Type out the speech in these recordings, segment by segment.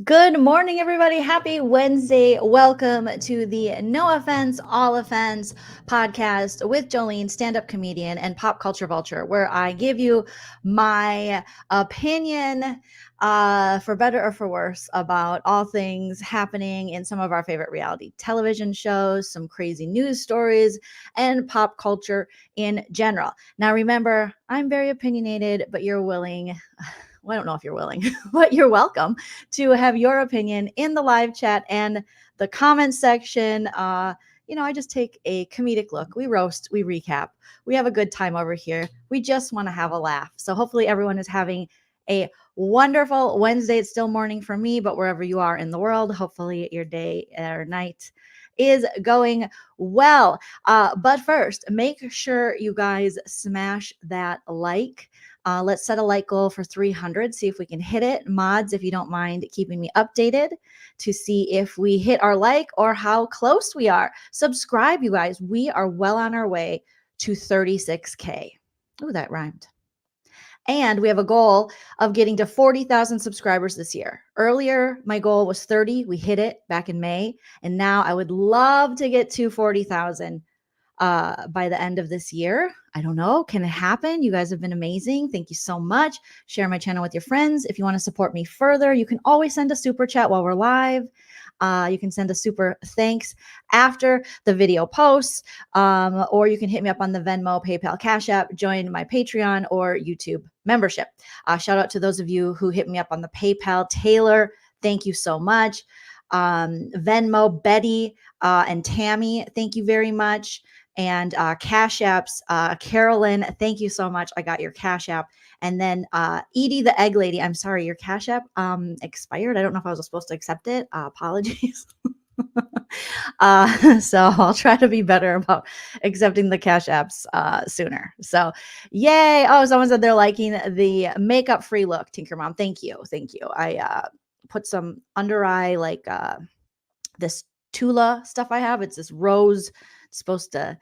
Good morning, everybody. Happy Wednesday. Welcome to the No Offense, All Offense podcast with Joleen, stand up comedian and Pop Culture Vulture, where I give you my opinion, for better or for worse, about all things happening in some of our favorite reality television shows, some crazy news stories, and pop culture in general. Now, remember, I'm very opinionated, but you're willing. Well, I don't know if you're willing, but you're welcome to have your opinion in the live chat and the comment section. I just take a comedic look. We roast, we recap, we have a good time over here. We just want to have a laugh. So hopefully everyone is having a wonderful Wednesday. It's still morning for me, but wherever you are in the world, hopefully your day or night is going well. But first, make sure you guys smash that like. Let's set a like goal for 300, see if we can hit it. Mods, if you don't mind keeping me updated to see if we hit our like or how close we are. Subscribe, you guys. We are well on our way to 36K. Ooh, that rhymed. And we have a goal of getting to 40,000 subscribers this year. Earlier, my goal was 30. We hit it back in May. And now I would love to get to 40,000 by the end of this year. I don't know. Can it happen? You guys have been amazing. Thank you so much. Share my channel with your friends. If you want to support me further, you can always send a super chat while we're live. You can send a super thanks after the video posts, or you can hit me up on the Venmo, PayPal, Cash App, join my Patreon or YouTube membership. Shout out to those of you who hit me up on the PayPal. Taylor, thank you so much. Venmo, Betty, and Tammy, thank you very much. And Cash Apps, Carolyn, thank you so much. I got your Cash App. And then Edie, the egg lady, I'm sorry, your Cash App expired. I don't know if I was supposed to accept it. Apologies. So I'll try to be better about accepting the Cash Apps sooner. So yay. Oh, someone said they're liking the makeup free look, Tinker Mom. Thank you. Thank you. I put some under eye, like this Tula stuff I have. It's this rose. It's supposed to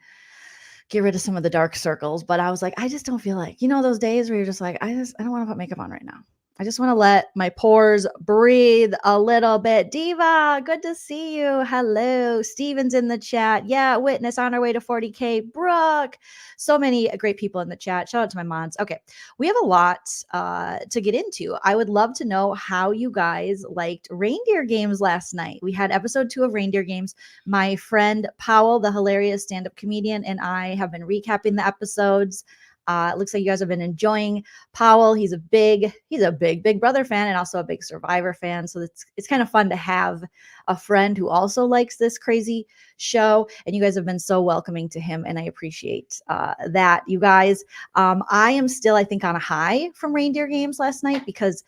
get rid of some of the dark circles, but I was like, I just don't feel like, those days where you're just like, I don't want to put makeup on right now. I just want to let my pores breathe a little bit. Diva, good to see you. Hello. Steven's in the chat. Yeah, Witness on our way to 40K. Brooke. So many great people in the chat. Shout out to my mods. Okay. We have a lot to get into. I would love to know how you guys liked Reindeer Games last night. We had episode 2 of Reindeer Games. My friend Powell, the hilarious stand-up comedian, and I have been recapping the episodes. It looks like you guys have been enjoying Powell. He's a big Big Brother fan and also a big Survivor fan. So it's kind of fun to have a friend who also likes this crazy show. And you guys have been so welcoming to him, and I appreciate that, you guys. I am still, I think, on a high from Reindeer Games last night because,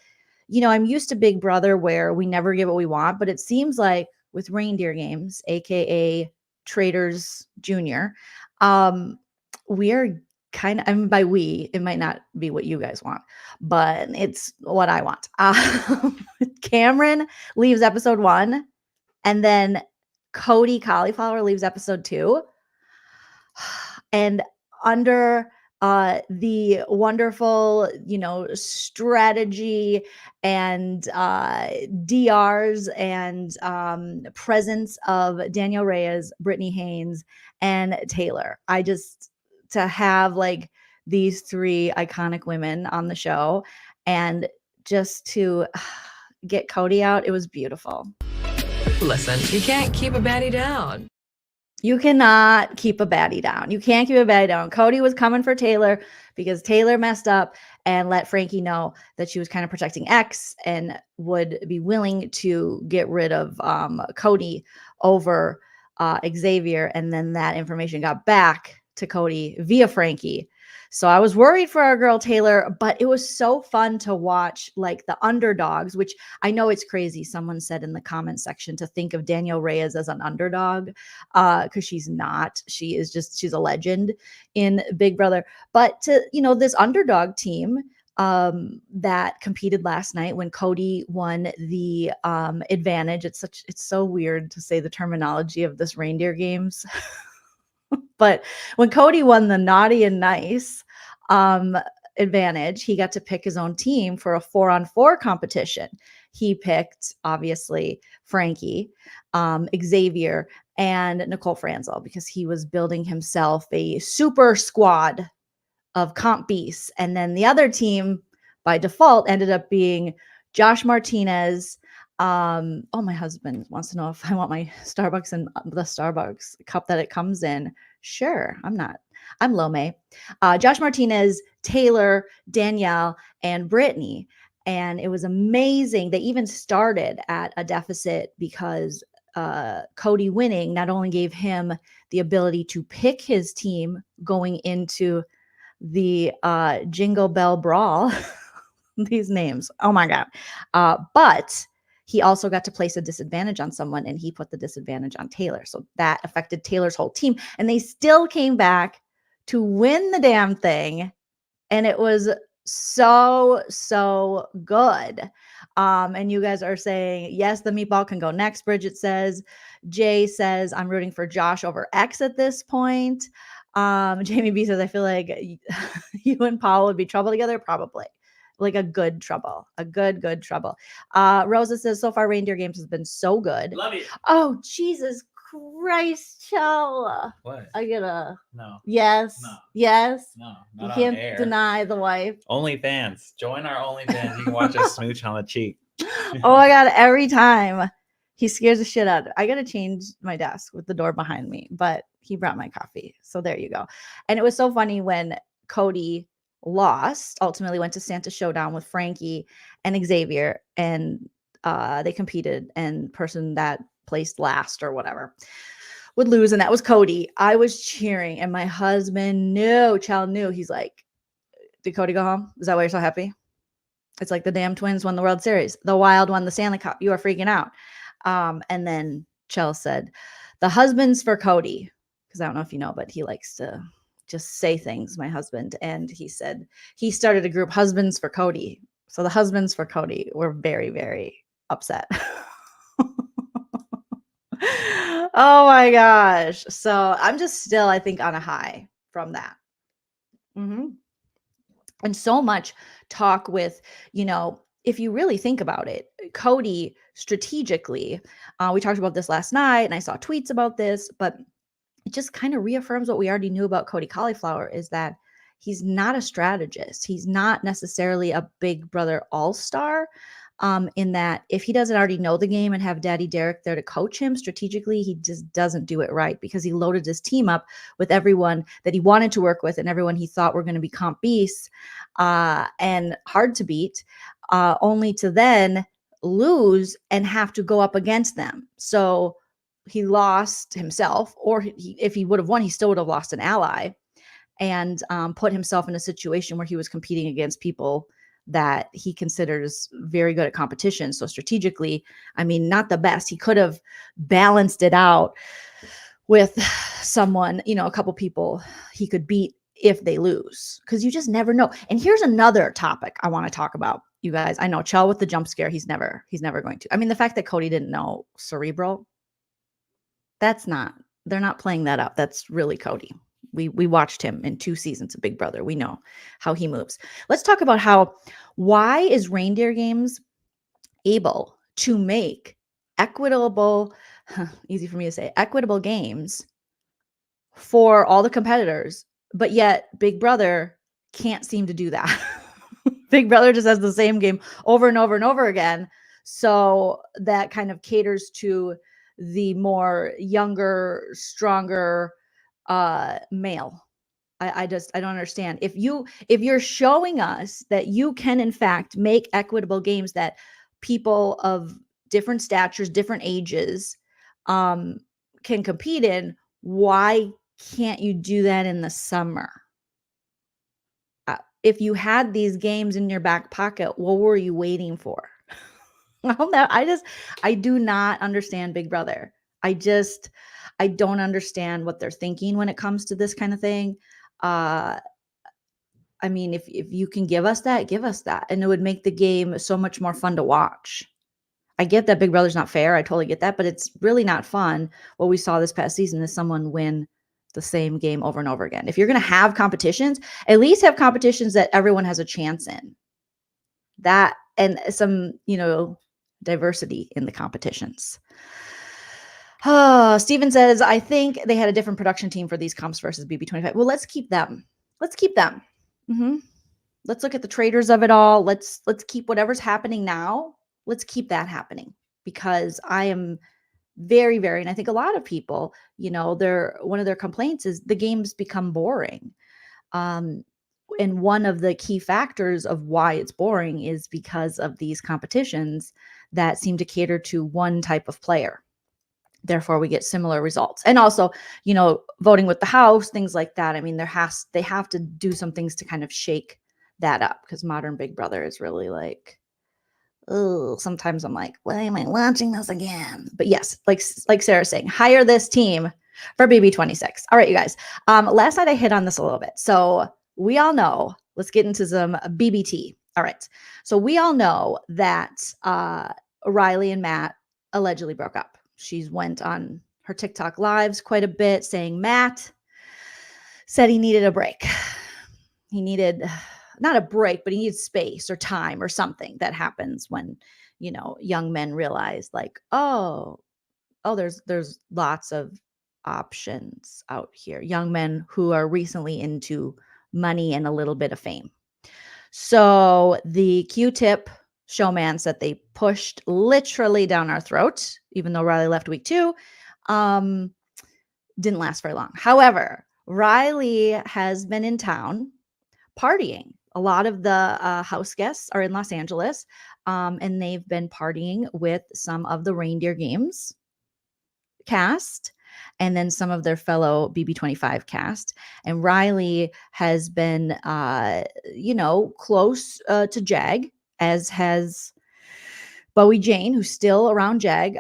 I'm used to Big Brother where we never get what we want, but it seems like with Reindeer Games, aka Traders Junior, we are kind of, I mean, by we, it might not be what you guys want, but it's what I want. Cameron leaves episode 1, and then Cody Cauliflower leaves episode 2. And under the wonderful, strategy and DRs and presence of Daniel Reyes, Brittany Haynes, and Taylor, to have like these 3 iconic women on the show and just to get Cody out, it was beautiful. Listen, you can't keep a baddie down. You cannot keep a baddie down. You can't keep a baddie down. Cody was coming for Taylor because Taylor messed up and let Frankie know that she was kind of protecting X and would be willing to get rid of Cody over Xavier. And then that information got back to Cody via Frankie. So I was worried for our girl Taylor, but it was so fun to watch like the underdogs, which I know it's crazy. Someone said in the comment section to think of Danielle Reyes as an underdog because she's not. She's a legend in Big Brother. But to, this underdog team that competed last night when Cody won the advantage. It's so weird to say the terminology of this Reindeer Games. But when Cody won the naughty and nice advantage, he got to pick his own team for a 4-on-4 competition. he picked obviously Frankie, Xavier, and Nicole Franzel because he was building himself a super squad of comp beasts. And then the other team by default ended up being Josh Martinez. Oh, my husband wants to know if I want my Starbucks and the Starbucks cup that it comes in. Sure, I'm Lome. Josh Martinez, Taylor, Danielle, and Brittany. And it was amazing. They even started at a deficit because Cody winning not only gave him the ability to pick his team going into the Jingle Bell Brawl. These names. Oh my God. But he also got to place a disadvantage on someone, and he put the disadvantage on Taylor. So that affected Taylor's whole team. And they still came back to win the damn thing. And it was so good. And you guys are saying, yes, the meatball can go next. Bridget says, Jay says, I'm rooting for Josh over X at this point. Jamie B says, I feel like you and Paul would be trouble together. Probably like a good trouble, a good trouble. Rosa says, so far Reindeer Games has been so good. Love you. Oh, Jesus Christ, Chell. What? I get a no. Yes. No. Yes. No. You Not can't on air. deny the wife. OnlyFans. Join our OnlyFans. You can watch us smooch on the cheek. Oh my God. Every time he scares the shit out of. I got to change my desk with the door behind me, but he brought my coffee. So there you go. And it was so funny when Cody lost, ultimately went to Santa Showdown with Frankie and Xavier, and they competed, and person that placed last or whatever would lose, and that was Cody. I was cheering, and my husband knew, Chal knew. He's like, did Cody go home? Is that why you're so happy? It's like the damn Twins won the World Series. The Wild won the Stanley Cup. You are freaking out. And then Chell said, the husband's for Cody. Because I don't know if you know, but he likes to just say things, my husband. And he said he started a group, Husbands for Cody. So the husbands for Cody were very, very upset. Oh my gosh. So I'm just still, I think, on a high from that. And so much talk with, if you really think about it, Cody strategically, we talked about this last night and I saw tweets about this, but it just kind of reaffirms what we already knew about Cody Cauliflower, is that he's not a strategist. He's not necessarily a Big Brother all-star. In that if he doesn't already know the game and have Daddy Derek there to coach him strategically, he just doesn't do it right, because he loaded his team up with everyone that he wanted to work with and everyone he thought were going to be comp beasts and hard to beat, only to then lose and have to go up against them. So he lost himself, or if he would have won, he still would have lost an ally, and put himself in a situation where he was competing against people that he considers very good at competition. So strategically, I mean, not the best. He could have balanced it out with someone, a couple people he could beat if they lose, because you just never know. And here's another topic I want to talk about, you guys. I know Chell with the jump scare, he's never going to. I mean, the fact that Cody didn't know Cerebral, they're not playing that up. That's really Cody. We watched him in 2 seasons of Big Brother. We know how he moves. Let's talk about why is Reindeer Games able to make equitable, easy for me to say, equitable games for all the competitors, but yet Big Brother can't seem to do that. Big Brother just has the same game over and over and over again. So that kind of caters to the more younger, stronger male. I don't understand. If you're showing us that you can in fact make equitable games that people of different statures, different ages can compete in, why can't you do that in the summer? If you had these games in your back pocket, what were you waiting for? I do not understand Big Brother. I don't understand what they're thinking when it comes to this kind of thing. I mean, if you can give us that, and it would make the game so much more fun to watch. I get that Big Brother's not fair. I totally get that, but it's really not fun. What we saw this past season is someone win the same game over and over again. If you're going to have competitions, at least have competitions that everyone has a chance in. That and some, diversity in the competitions. Steven says, I think they had a different production team for these comps versus BB25. Well, let's keep them. Let's keep them. Let's look at the traders of it all. Let's keep whatever's happening now. Let's keep that happening, because I am very, very, and I think a lot of people, one of their complaints is the games become boring. And one of the key factors of why it's boring is because of these competitions that seem to cater to one type of player. Therefore, we get similar results. And also, voting with the house, things like that. I mean, they have to do some things to kind of shake that up, because modern Big Brother is really like, oh, sometimes I'm like, why am I watching this again? But yes, like Sarah's saying, hire this team for BB26. All right, you guys. Last night I hit on this a little bit. So we all know, let's get into some BBT. All right. So we all know that Riley and Matt allegedly broke up. She went on her TikTok lives quite a bit saying Matt said he needed a break. He needed not a break, but he needs space or time or something that happens when, young men realize like, oh, there's lots of options out here. Young men who are recently into money and a little bit of fame. So the Q-tip showmance that they pushed literally down our throat, even though Riley left week 2, didn't last very long. However, Riley has been in town partying. A lot of the house guests are in Los Angeles, and they've been partying with some of the Reindeer Games cast and then some of their fellow BB25 cast. And Riley has been, close to Jag, as has Bowie Jane, who's still around Jag.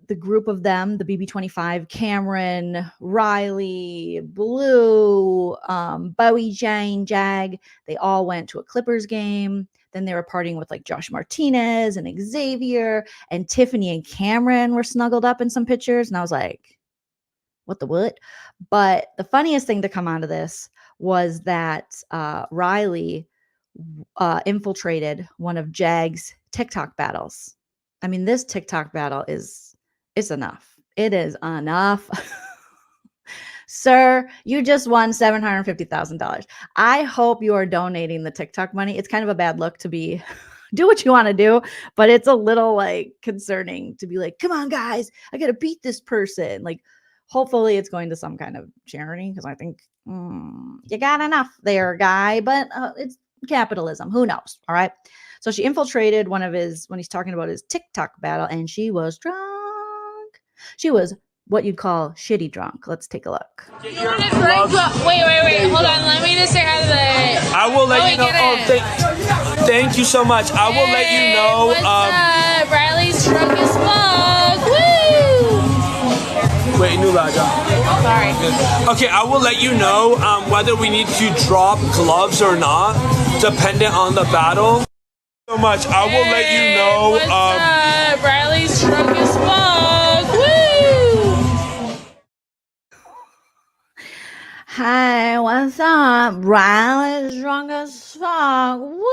The group of them, the BB25, Cameron, Riley, Blue, Bowie, Jane, Jag, they all went to a Clippers game. Then they were partying with like Josh Martinez and Xavier, and Tiffany and Cameron were snuggled up in some pictures. And I was like, what the what? But the funniest thing to come out of this was that Riley infiltrated one of Jag's TikTok battles. I mean, this TikTok battle it's enough. It is enough. Sir, you just won $750,000. I hope you are donating the TikTok money. It's kind of a bad look to be do what you want to do, but it's a little like concerning to be like, come on, guys, I got to beat this person. Like, hopefully it's going to some kind of charity, because I think you got enough there, guy, but it's capitalism. Who knows? All right. So she infiltrated one of his, when he's talking about his TikTok battle, and she was drunk. She was what you'd call shitty drunk. Let's take a look. Wait. Hold on. Let me just say hi to the... I will let you know. Thank you so much. I will let you know. What's up? Riley's drunk as fuck. Woo! Wait, new Raja. Sorry. Okay, I will let you know whether we need to drop gloves or not, dependent on the battle. So much. I will let you know. What's up? Riley's drunk as fuck. Woo! Hi, what's up? Riley's drunk as fuck. Woo!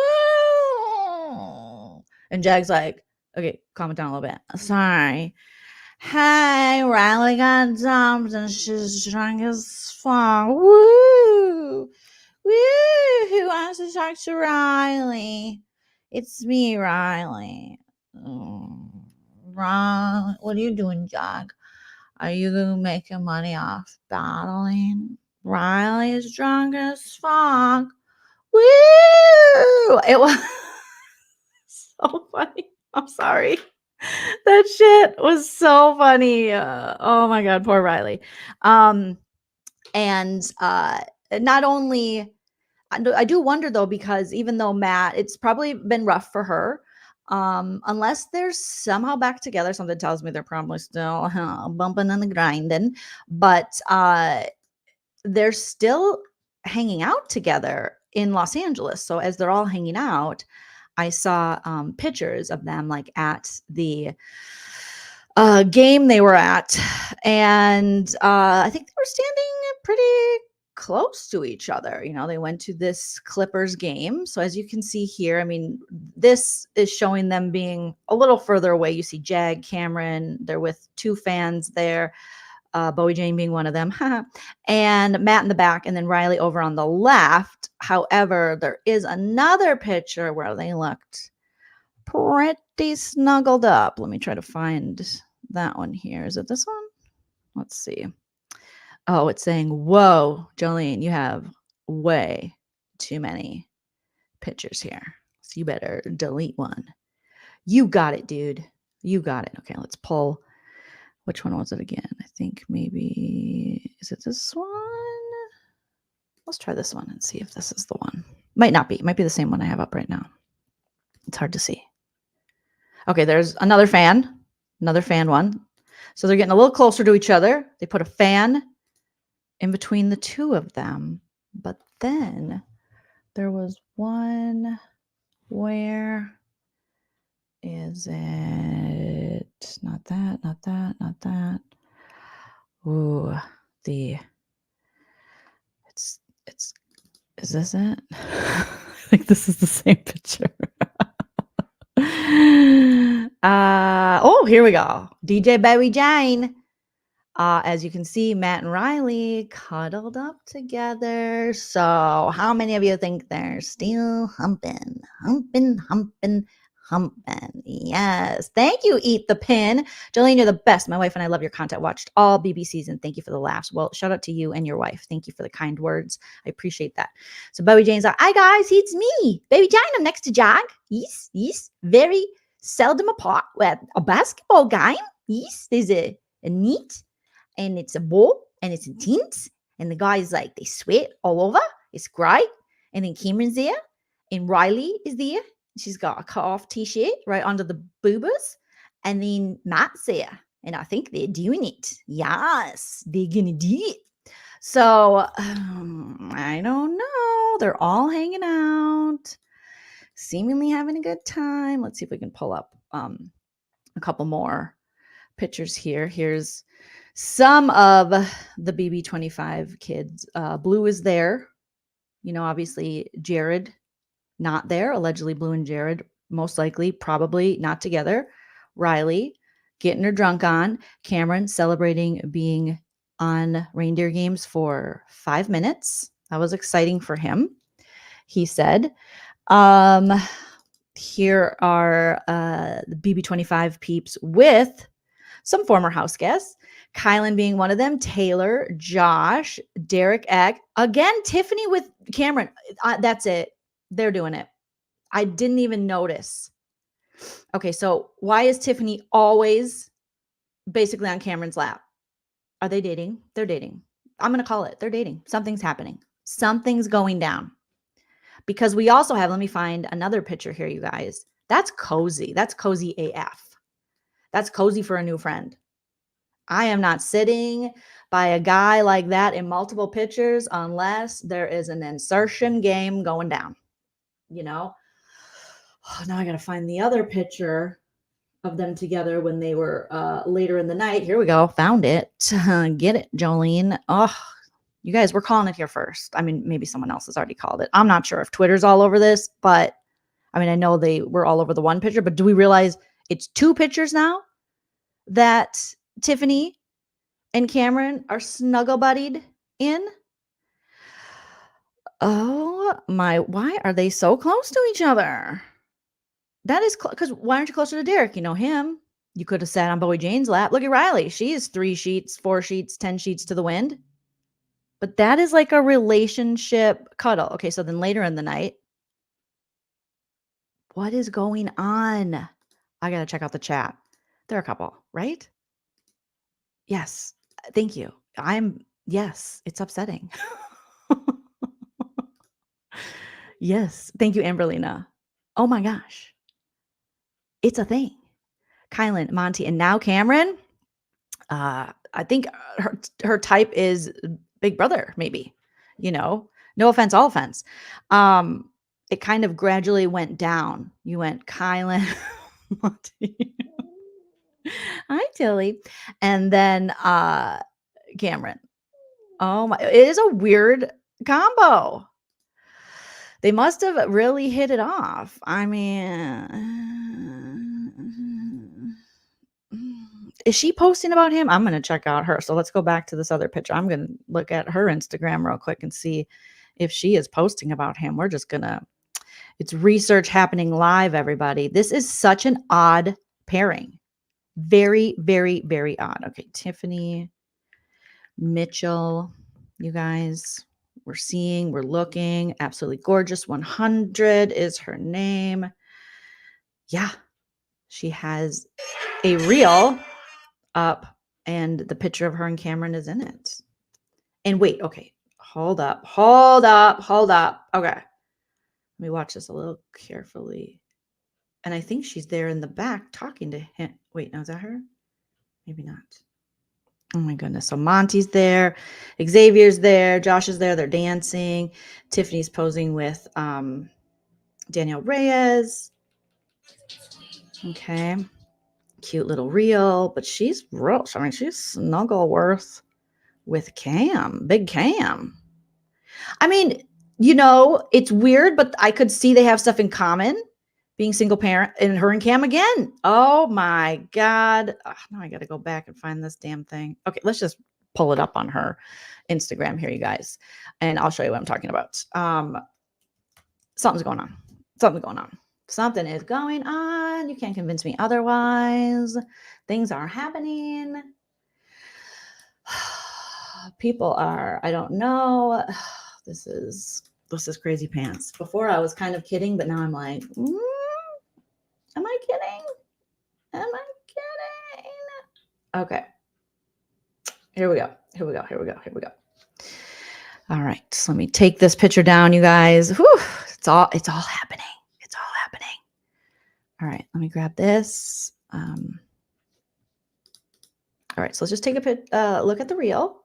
And Jag's like, okay, calm it down a little bit. Sorry. Hey, Riley got dumped and she's drunk as fuck. Woo! Woo! Who wants to talk to Riley? It's me, Riley. Riley, what are you doing, Jag? Are you making money off battling? Riley is drunk as fuck. Woo! It was so funny. I'm sorry. That shit was so funny. Oh my God, poor Riley. And not only, I do wonder though, because even though Matt, it's probably been rough for her, unless they're somehow back together. Something tells me they're probably still bumping and grinding, but they're still hanging out together in Los Angeles. So as they're all hanging out, I saw pictures of them like at the game they were at, and I think they were standing pretty close to each other. You know, they went to this Clippers game. So as you can see here, I mean, this is showing them being a little further away. You see Jag, Cameron, they're with two fans there. Bowie Jane being one of them, and Matt in the back, and then Riley over on the left. However, there is another picture where they looked pretty snuggled up. Let me try to find that one here. Is it this one? Let's see. Oh, it's saying, whoa, Jolene, you have way too many pictures here. So you better delete one. You got it, dude. You got it. Okay, let's pull. Which one was it again? I think maybe, is it this one? Let's try this one and see if this is the one. Might not be. Might be the same one I have up right now. It's hard to see. Okay, there's another fan one. So they're getting a little closer to each other. They put a fan in between the two of them. But then there was one, where is it? Not that, not that, not that. Ooh, is this it? I think this is the same picture. Oh, here we go. DJ Bowie Jane. As you can see, Matt and Riley cuddled up together. So how many of you think they're still humping? Yes. Thank you, Eat the Pin. Jolene, you're the best. My wife and I love your content. Watched all BBCs and thank you for the laughs. Well, shout out to you and your wife. Thank you for the kind words. I appreciate that. So Bowie Jane's like, hi guys, it's me, Baby Jane. I'm next to Jag. Yes. Very seldom apart with a basketball game. Yes, there's a neat, and it's a ball, and it's intense, and the guys like, they sweat all over. It's great. And then Cameron's there, and Riley is there. She's got a cut off t-shirt right under the boobas. And then Matt's there. And I think they're doing it. Yes, they're going to do it. So I don't know. They're all hanging out, seemingly having a good time. Let's see if we can pull up a couple more pictures here. Here's some of the BB25 kids. Blue is there. You know, obviously Jared not there. Allegedly Blue and Jared most likely probably not together. Riley getting her drunk on. Cameron celebrating being on Reindeer Games for 5 minutes. That was exciting for him, he said. Here are the BB25 peeps with some former house guests. Kylan being one of them, Taylor, Josh, Derek Egg. Again, Tiffany with Cameron. That's it. They're doing it. I didn't even notice. Okay, so why is Tiffany always basically on Cameron's lap? Are they dating? They're dating. I'm going to call it. They're dating. Something's happening. Something's going down. Because we also have, let me find another picture here, you guys. That's cozy. That's cozy AF. That's cozy for a new friend. I am not sitting by a guy like that in multiple pictures unless there is an insertion game going down. You know? Oh, now I got to find the other picture of them together when they were later in the night. Here we go. Found it. Get it, Jolene. Oh, you guys, we're calling it here first. I mean, maybe someone else has already called it. I'm not sure if Twitter's all over this, but I mean, I know they were all over the one picture, but do we realize it's 2 pictures now that Tiffany and Cameron are snuggle buddied in? Oh my, why are they so close to each other? That is because why aren't you closer to Derek? You know him. You could have sat on Bowie Jane's lap. Look at Riley. She is 3 sheets, 4 sheets, 10 sheets to the wind. But that is like a relationship cuddle. Okay, so then later in the night, what is going on? I got to check out the chat. They're a couple, right? Yes. Thank you. Yes, it's upsetting. Yes. Thank you, Amberlina. Oh my gosh. It's a thing. Kylan, Monty, and now Cameron. I think her type is Big Brother, maybe. You know, no offense, all offense. It kind of gradually went down. You went Kylan, Monty. Hi, Tilly. And then Cameron. Oh my, it is a weird combo. They must have really hit it off. I mean, is she posting about him? I'm going to check out her. So let's go back to this other picture. I'm going to look at her Instagram real quick and see if she is posting about him. We're just going to, it's research happening live, everybody. This is such an odd pairing. Very, very, very odd. Okay, Tiffany Mitchell, you guys. We're looking. Absolutely gorgeous. 100 is her name. Yeah. She has a reel up and the picture of her and Cameron is in it. And wait, okay. Hold up. Okay. Let me watch this a little carefully. And I think she's there in the back talking to him. Wait, now is that her? Maybe not. Oh my goodness. So Monty's there, Xavier's there, Josh is there, they're dancing. Tiffany's posing with Danielle Reyes. Okay. Cute little reel, but she's real. I mean, she's Snuggleworth with Cam, big Cam. I mean, it's weird, but I could see they have stuff in common. Being single parent and her and Cam again. Oh my God. Now I got to go back and find this damn thing. Okay, let's just pull it up on her Instagram here, you guys. And I'll show you what I'm talking about. Something's going on. Something is going on. You can't convince me otherwise. Things are happening. People are, I don't know. This is crazy pants. Before I was kind of kidding, but now I'm like, am I kidding? Okay. Here we go. All right. So let me take this picture down, you guys. Whew, it's all happening. All right. Let me grab this. All right. So let's just take a look at the reel.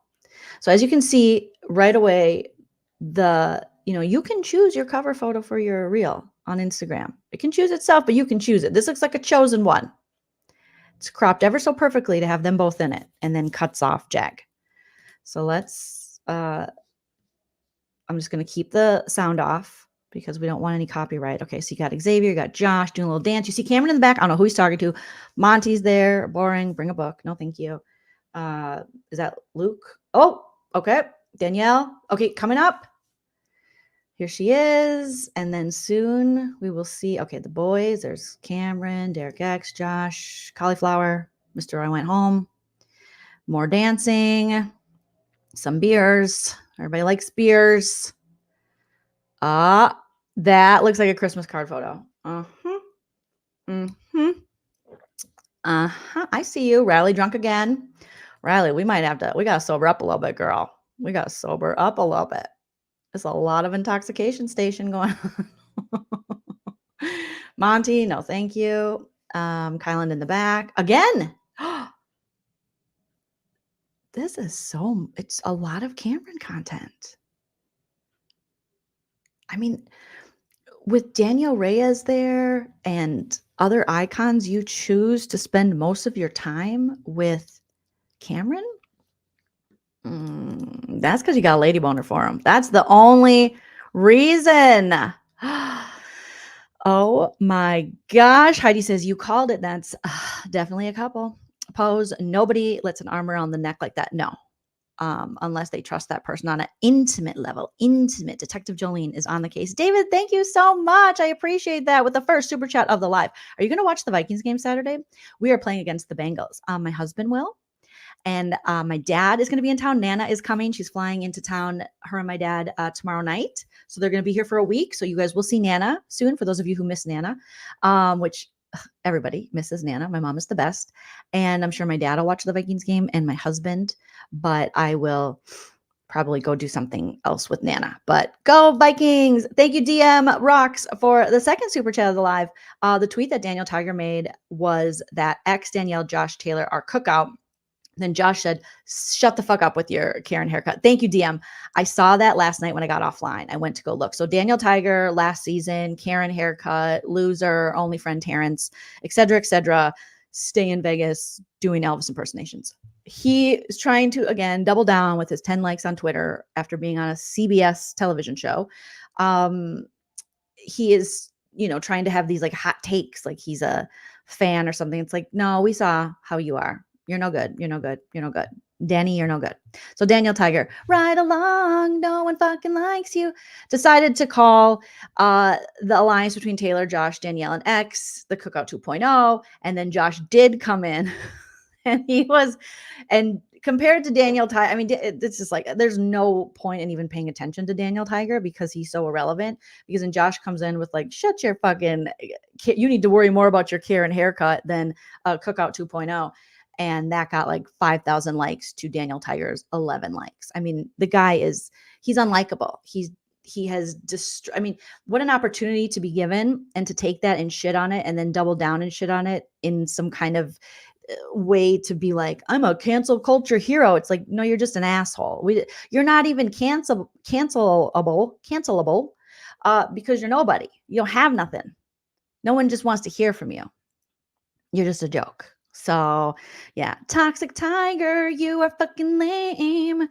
So as you can see right away, you can choose your cover photo for your reel on Instagram. It can choose itself, but you can choose it. This looks like a chosen one. It's cropped ever so perfectly to have them both in it and then cuts off Jag. So let's, I'm just going to keep the sound off because we don't want any copyright. Okay. So you got Xavier, you got Josh doing a little dance. You see Cameron in the back. I don't know who he's talking to. Monty's there. Boring. Bring a book. No, thank you. Is that Luke? Oh, okay. Danielle. Okay. Coming up. Here she is. And then soon we will see, okay, the boys. There's Cameron, Derek X, Josh, Cauliflower, Mr. I Went Home. More dancing. Some beers. Everybody likes beers. That looks like a Christmas card photo. I see you. Riley drunk again. Riley, we got to sober up a little bit, girl. We got to sober up a little bit. There's a lot of intoxication station going on. Monty, no thank you. Kylan in the back. Again. It's a lot of Cameron content. I mean, with Danielle Reyes there and other icons, you choose to spend most of your time with Cameron? That's because you got a lady boner for him. That's the only reason. Oh my gosh. Heidi says, you called it. That's definitely a couple. Pose. Nobody lets an arm around the neck like that. No. Unless they trust that person on an intimate level. Detective Joleen is on the case. David, thank you so much. I appreciate that. With the first super chat of the live. Are you going to watch the Vikings game Saturday? We are playing against the Bengals. My husband will. And my dad is going to be in town. Nana is coming. She's flying into town, her and my dad, tomorrow night. So they're going to be here for a week. So you guys will see Nana soon, for those of you who miss Nana, which everybody misses Nana. My mom is the best. And I'm sure my dad will watch the Vikings game and my husband. But I will probably go do something else with Nana. But go Vikings. Thank you, DM Rocks, for the second super chat of the live. The tweet that Daniel Tiger made was that Danielle, Josh Taylor, our cookout. Then Josh said, shut the fuck up with your Karen haircut. Thank you, DM. I saw that last night when I got offline. I went to go look. So Daniel Tiger last season, Karen haircut, loser, only friend Terrence, et cetera, stay in Vegas doing Elvis impersonations. he is trying to, again, double down with his 10 likes on Twitter after being on a CBS television show. He is, trying to have these like hot takes, like he's a fan or something. It's like, no, we saw how you are. You're no good. You're no good. You're no good. Danny, you're no good. So Daniel Tiger, right along, no one fucking likes you, decided to call the alliance between Taylor, Josh, Danielle, and X the Cookout 2.0. And then Josh did come in and and compared to Daniel Tiger, I mean, it's just like, there's no point in even paying attention to Daniel Tiger because he's so irrelevant. Because then Josh comes in with like, shut your fucking, you need to worry more about your Karen haircut than Cookout 2.0. And that got like 5,000 likes to Daniel Tiger's 11 likes. I mean, the guy he's unlikable. He has I mean, what an opportunity to be given and to take that and shit on it and then double down and shit on it in some kind of way to be like, I'm a cancel culture hero. It's like, no, you're just an asshole. You're not even cancelable because you're nobody. You don't have nothing. No one just wants to hear from you. You're just a joke. So yeah, toxic tiger, you are fucking lame.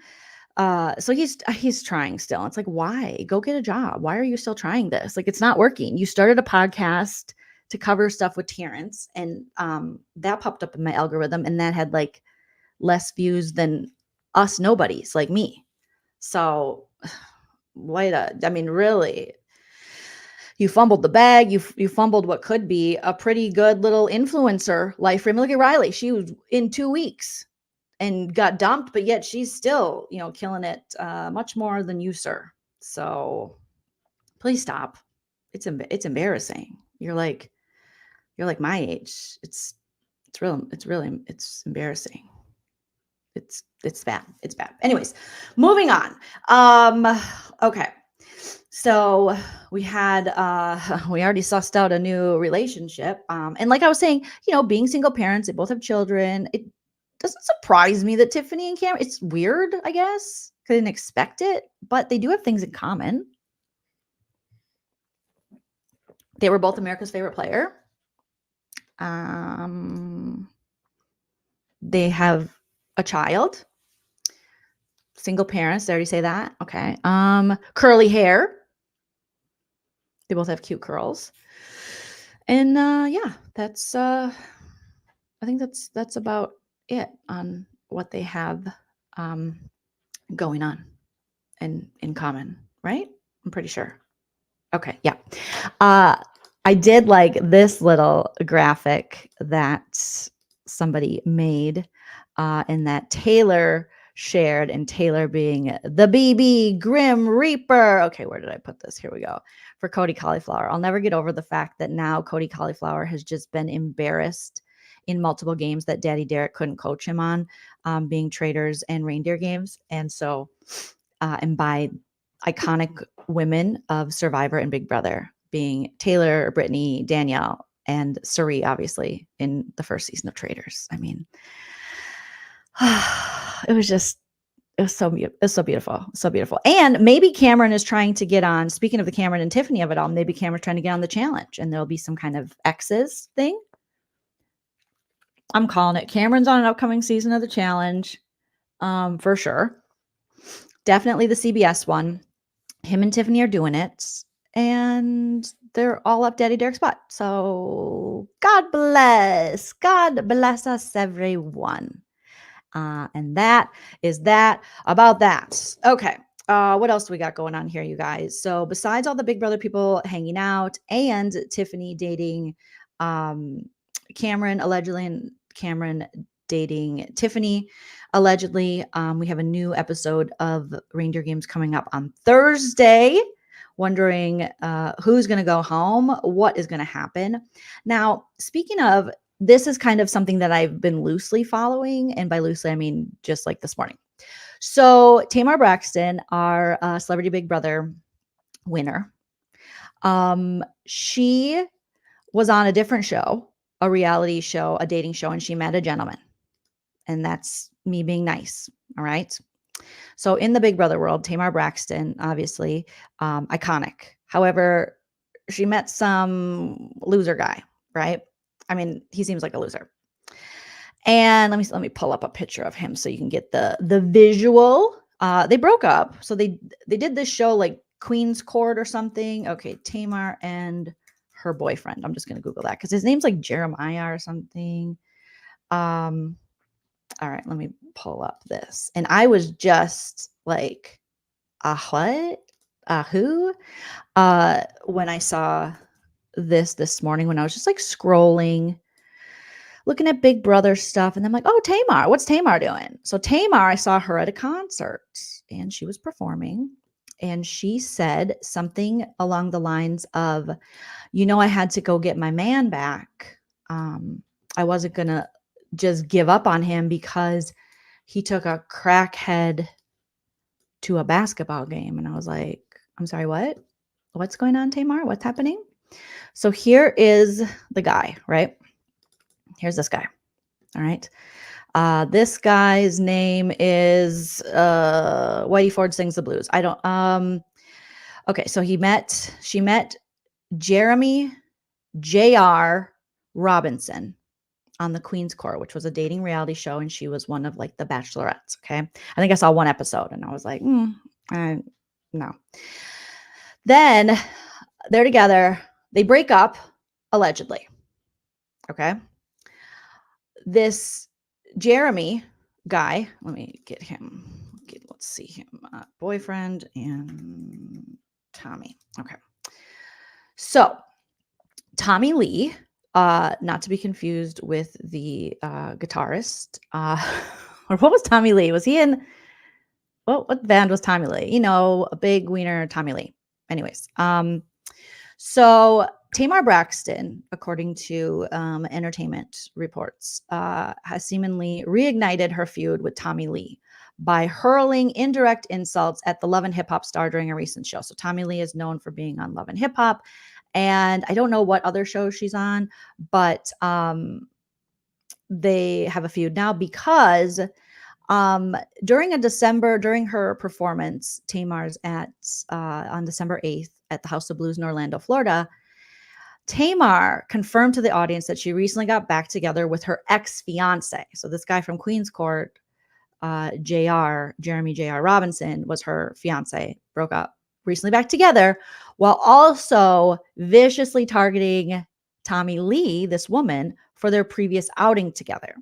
So he's trying still. It's like, why? Go get a job. Why are you still trying this? Like, it's not working. You started a podcast to cover stuff with Terrence, and that popped up in my algorithm, and that had like less views than us nobodies like me. So really, you fumbled the bag. You fumbled what could be a pretty good little influencer life frame. Look at Riley. She was in 2 weeks and got dumped, but yet she's still, killing it much more than you, sir. So please stop. It's embarrassing. You're like my age. It's embarrassing. It's bad. It's bad. Anyways, moving on. Okay. So we had we already sussed out a new relationship. And like I was saying, being single parents, they both have children. It doesn't surprise me that Tiffany and Cameron, it's weird, I guess. I didn't expect it, but they do have things in common. They were both America's Favorite Player. They have a child. Single parents, did I already say that? Okay. Curly hair. They both have cute curls. And yeah, that's I think that's about it on what they have going on and in common, right? I'm pretty sure. Okay, yeah. I did like this little graphic that somebody made and that Taylor shared, and Taylor being the BB Grim Reaper. Okay, where did I put this? Here we go. For Cody Cauliflower. I'll never get over the fact that now Cody Cauliflower has just been embarrassed in multiple games that Daddy Derek couldn't coach him on, being Traders and Reindeer Games. And so, and by iconic women of Survivor and Big Brother, being Taylor, Brittany, Danielle, and Suri, obviously, in the first season of Traders. I mean, it was so beautiful. So beautiful. And maybe Cameron is trying to get on, speaking of the Cameron and Tiffany of it all, maybe Cameron's trying to get on the challenge and there'll be some kind of exes thing. I'm calling it. Cameron's on an upcoming season of the challenge. For sure. Definitely the CBS one. Him and Tiffany are doing it. And they're all up Daddy Derek's butt. So God bless. God bless us, everyone. And that is that about that. Okay. What else do we got going on here, you guys? So besides all the Big Brother people hanging out and Tiffany dating Cameron allegedly, and Cameron dating Tiffany allegedly, we have a new episode of Reindeer Games coming up on Thursday. Wondering who's going to go home, what is going to happen. Now, speaking of, this is kind of something that I've been loosely following. And by loosely, I mean just like this morning. So Tamar Braxton, our Celebrity Big Brother winner, she was on a different show, a reality show, a dating show, and she met a gentleman. And that's me being nice. All right. So in the Big Brother world, Tamar Braxton, obviously, iconic. However, she met some loser guy, right? I mean, he seems like a loser. And let me pull up a picture of him so you can get the visual. They broke up. So they did this show like Queen's Court or something. Okay, Tamar and her boyfriend. I'm just gonna Google that because his name's like Jeremiah or something. All right, let me pull up this. And I was just like, what? Who? When I saw this morning when I was just like scrolling, looking at Big Brother stuff, and I'm like, oh, Tamar, what's Tamar doing? So Tamar, I saw her at a concert and she was performing, and she said something along the lines of, I had to go get my man back. I wasn't gonna just give up on him because he took a crackhead to a basketball game. And I was like, I'm sorry, what? What's going on, Tamar? What's happening? So here is the guy, right? Here's this guy. All right. This guy's name is Whitey Ford Sings the Blues. I don't okay, so she met Jeremy J.R. Robinson on the Queen's Court, which was a dating reality show, and she was one of like the bachelorettes. Okay. I think I saw one episode and I was like, no. Then they're together. They break up, allegedly. Okay. This Jeremy guy, let me get him. Let's see him. Boyfriend and Tommy. Okay. So Tommy Lee, not to be confused with the guitarist. Or what was Tommy Lee? Was he in what band was Tommy Lee? A big wiener Tommy Lee. Anyways, so Tamar Braxton, according to entertainment reports, has seemingly reignited her feud with Tommy Lee by hurling indirect insults at the Love and Hip Hop star during a recent show. So Tommy Lee is known for being on Love and Hip Hop, and I don't know what other shows she's on, but they have a feud now because during her performance, Tamar's on December 8th at the House of Blues in Orlando, Florida, Tamar confirmed to the audience that she recently got back together with her ex-fiance. So this guy from Queen's Court, Jeremy J.R. Robinson, was her fiance, broke up, recently back together, while also viciously targeting Tommy Lee, this woman, for their previous outing together.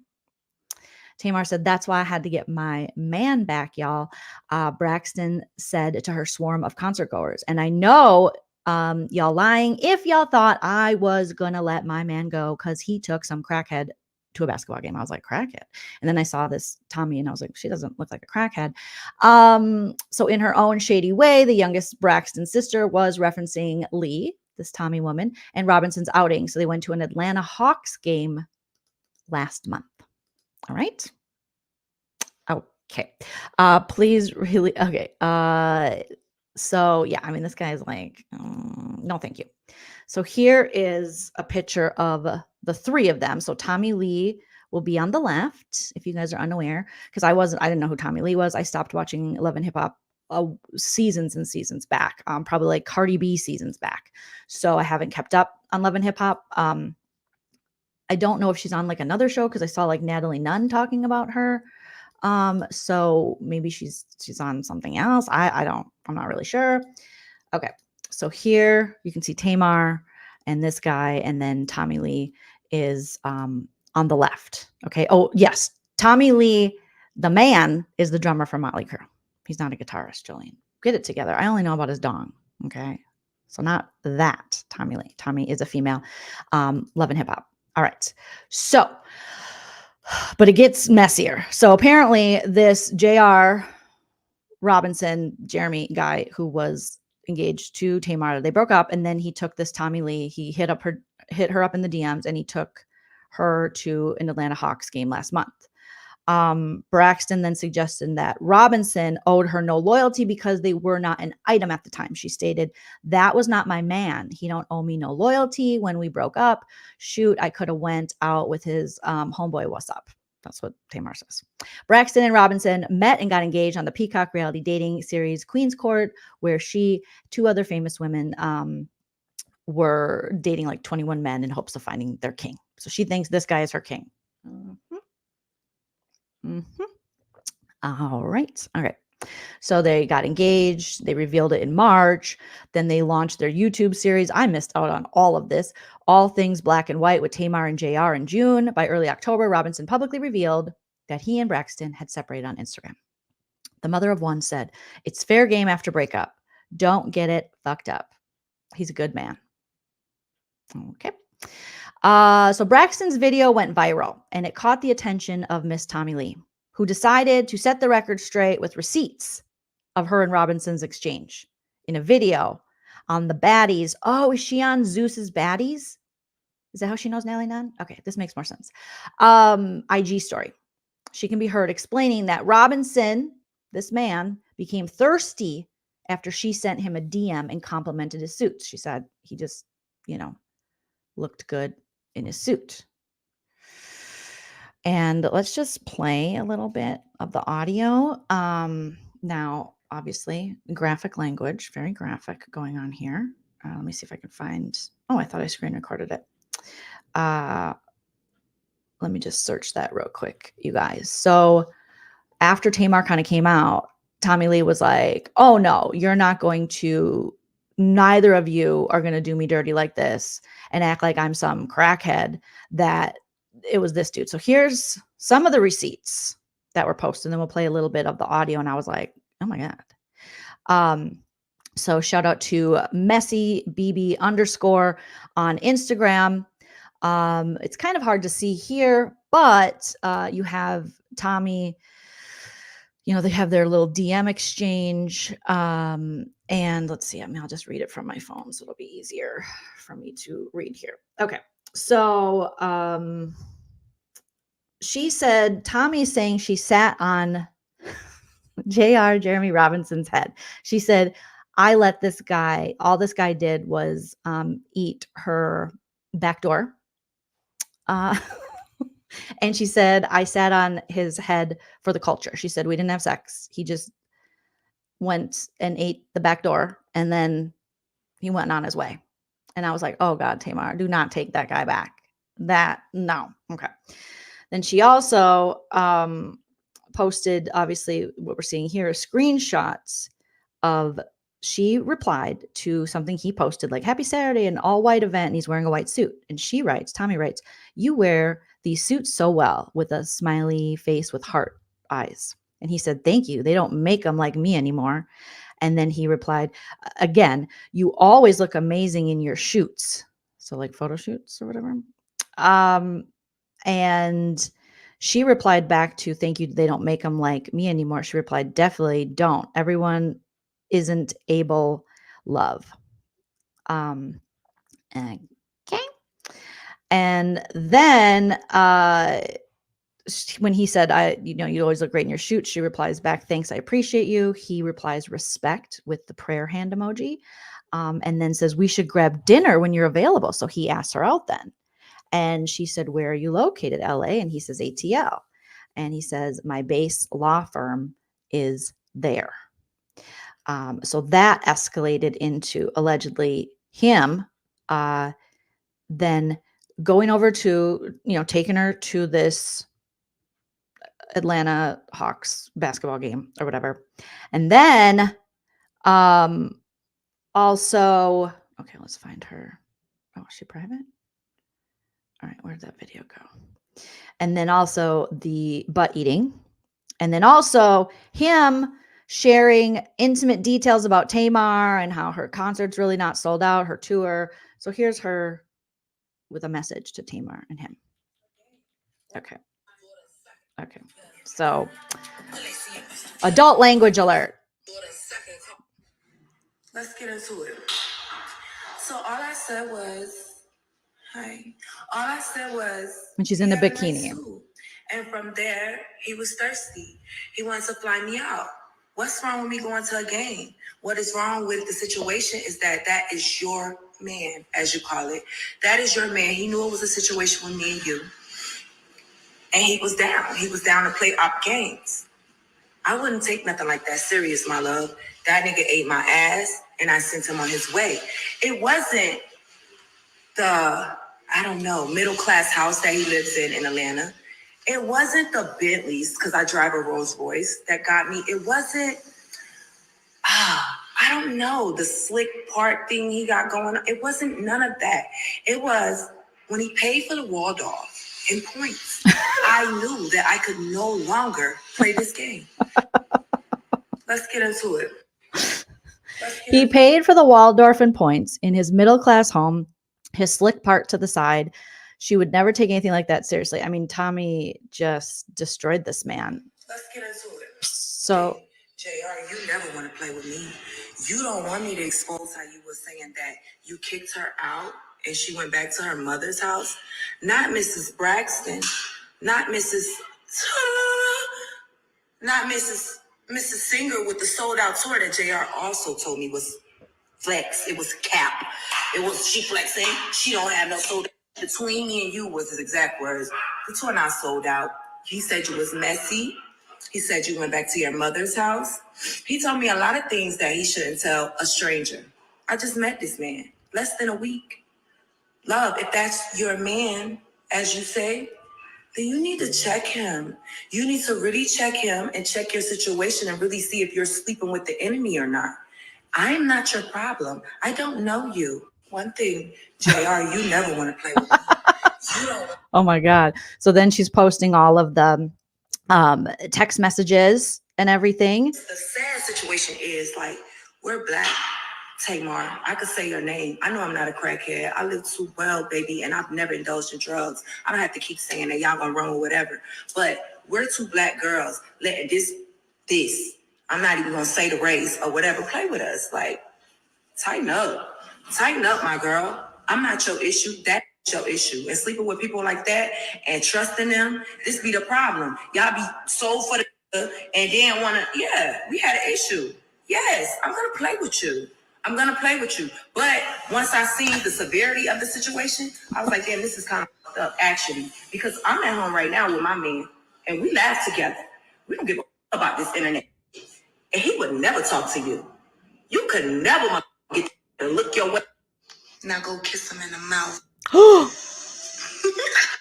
Tamar said, that's why I had to get my man back, y'all. Braxton said to her swarm of concert goers. And I know y'all lying if y'all thought I was going to let my man go because he took some crackhead to a basketball game. I was like, crackhead. And then I saw this Tommy and I was like, she doesn't look like a crackhead. So in her own shady way, the youngest Braxton sister was referencing Lee, this Tommy woman, and Robinson's outing. So they went to an Atlanta Hawks game last month. All right. Okay. Please really. Okay. So yeah, I mean, this guy is like, no, thank you. So here is a picture of the three of them. So Tommy Lee will be on the left, if you guys are unaware, because I didn't know who Tommy Lee was. I stopped watching Love and Hip Hop seasons and seasons back, probably like Cardi B seasons back. So I haven't kept up on Love and Hip Hop. I don't know if she's on like another show because I saw like Natalie Nunn talking about her. So maybe she's on something else. I'm not really sure. Okay. So here you can see Tamar and this guy, and then Tommy Lee is on the left. Okay. Oh yes. Tommy Lee, the man, is the drummer for Motley Crue. He's not a guitarist, Joleen. Get it together. I only know about his dong. Okay. So not that Tommy Lee. Tommy is a female, Love and Hip Hop. All right. So, but it gets messier. So apparently this J.R. Robinson, Jeremy guy who was engaged to Tamar, they broke up, and then he took this Tommy Lee. He hit her up in the DMs, and he took her to an Atlanta Hawks game last month. Braxton then suggested that Robinson owed her no loyalty because they were not an item at the time. She stated, that was not my man. He don't owe me no loyalty. When we broke up, shoot, I could have went out with his homeboy. What's up? That's what Tamar says. Braxton and Robinson met and got engaged on the Peacock reality dating series Queen's Court, where two other famous women were dating like 21 men in hopes of finding their king. So she thinks this guy is her king. Mm-hmm. All right. So they got engaged. They revealed it in March. Then they launched their YouTube series. I missed out on all of this. All Things Black and White with Tamar and JR in June. By early October, Robinson publicly revealed that he and Braxton had separated on Instagram. The mother of one said, "It's fair game after breakup. Don't get it fucked up. He's a good man." Okay. So Braxton's video went viral, and it caught the attention of Miss Tommy Lee, who decided to set the record straight with receipts of her and Robinson's exchange in a video on the baddies. Oh, is she on Zeus's baddies? Is that how she knows Nelly Nunn? Okay, this makes more sense. IG story. She can be heard explaining that Robinson, this man, became thirsty after she sent him a DM and complimented his suits. She said he just, looked good in his suit. And let's just play a little bit of the audio. Now, obviously, graphic language, very graphic going on here. Let me see if I can find. Oh, I thought I screen recorded it. Let me just search that real quick, you guys. So after Tamar kind of came out, Tommy Lee was like, "Oh no, you're not going to. Neither of you are going to do me dirty like this and act like I'm some crackhead that it was this dude." So here's some of the receipts that were posted. And then we'll play a little bit of the audio. And I was like, oh my God. So shout out to messybb_ on Instagram. It's kind of hard to see here, but you have Tommy, they have their little DM exchange. And let's see, I'll just read it from my phone, so it'll be easier for me to read here. Okay. So she said, Tommy's saying she sat on Jeremy Robinson's head. She said, "I let this guy, all this guy did was eat her back door." And she said, "I sat on his head for the culture." She said, "We didn't have sex. He just went and ate the back door, and then he went on his way." And I was like, oh God, Tamar, do not take that guy back. No. Okay. Then she also posted, obviously, what we're seeing here is screenshots of, she replied to something he posted, like, "Happy Saturday, an all white event." And he's wearing a white suit. And Tommy writes, "You wear these suits so well," with a smiley face with heart eyes. And he said, "Thank you. They don't make them like me anymore." And then he replied, again, "You always look amazing in your shoots." So like photo shoots or whatever. And she replied back to, "Thank you. They don't make them like me anymore." She replied, "Definitely don't. Everyone isn't able love." Okay. And then when he said, "You always look great in your shoot," she replies back, "Thanks, I appreciate you." He replies, "Respect," with the prayer hand emoji. And then says, "We should grab dinner when you're available." So he asks her out then. And she said, "Where are you located?" LA. And he says, ATL. And he says, "My base law firm is there." So that escalated into allegedly him then going over to, taking her to this Atlanta Hawks basketball game or whatever. And then also, okay, let's find her. Oh, is she private? All right, where'd that video go? And then also the butt eating. And then also him sharing intimate details about Tamar and how her concert's really not sold out, her tour. So here's her with a message to Tamar and him. Okay. So adult language alert. Let's get into it. So all I said was, "Hi." All I said was, And she's in a "He had bikini. nice suit." And from there, he was thirsty. He wanted to fly me out. What's wrong with me going to a game? What is wrong with the situation is that is your man, as you call it. That is your man. He knew it was a situation with me and you. And he was down. He was down to play op games. I wouldn't take nothing like that serious, my love. That nigga ate my ass, and I sent him on his way. It wasn't the, middle-class house that he lives in Atlanta. It wasn't the Bentleys, because I drive a Rolls Royce, that got me. It wasn't, I don't know, the slick part thing he got going on. It wasn't none of that. It was when he paid for the Waldorf in points. I knew that I could no longer play this game. Let's get into it. He paid for the Waldorf in points in his middle-class home, his slick part to the side. She would never take anything like that seriously. I mean, Tommy just destroyed this man. Let's get into it. So, JR, you never want to play with me. You don't want me to expose how you were saying that you kicked her out and she went back to her mother's house. Not Mrs. Braxton, not Mrs. Not Mrs. Singer with the sold out tour that JR also told me was flex. It was cap. It was she flexing. She don't have no sold out. Between me and you was his exact words. The tour not sold out. He said you was messy. He said you went back to your mother's house. He told me a lot of things that he shouldn't tell a stranger. I just met this man less than a week. Love, if that's your man, as you say, then you need to check him. You need to really check him and check your situation and really see if you're sleeping with the enemy or not. I'm not your problem. I don't know you. One thing, JR, you never want to play with me. You don't. oh my God. So then she's posting all of the text messages and everything. The sad situation is, like, we're black. Tamar, I could say your name. I know I'm not a crackhead. I live too well, baby, and I've never indulged in drugs. I don't have to keep saying that. Y'all gonna run with whatever. But we're two black girls letting this, I'm not even gonna say the race or whatever, play with us. Like, tighten up. Tighten up, my girl. I'm not your issue. That's your issue. And sleeping with people like that and trusting them, this be the problem. Y'all be sold for the and then wanna, yeah, we had an issue. Yes, I'm gonna play with you. I'm gonna play with you. But once I seen the severity of the situation, I was like, damn, this is kind of up actually. Because I'm at home right now with my man and we laugh together. We don't give a about this internet. And he would never talk to you. You could never get to look your way. Now go kiss him in the mouth.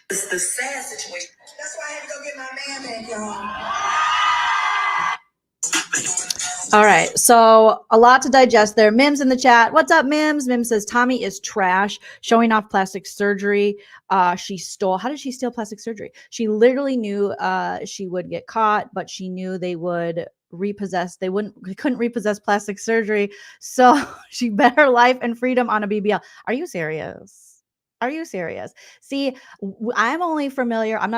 It's the sad situation. That's why I had to go get my man back, y'all. All right. So a lot to digest there. Mims in the chat. What's up, Mims? Mims says Tommy is trash, showing off plastic surgery. She stole. How did she steal plastic surgery? She literally knew she would get caught, but she knew they would repossess. They couldn't repossess plastic surgery. So she bet her life and freedom on a BBL. Are you serious? Are you serious? See, I'm not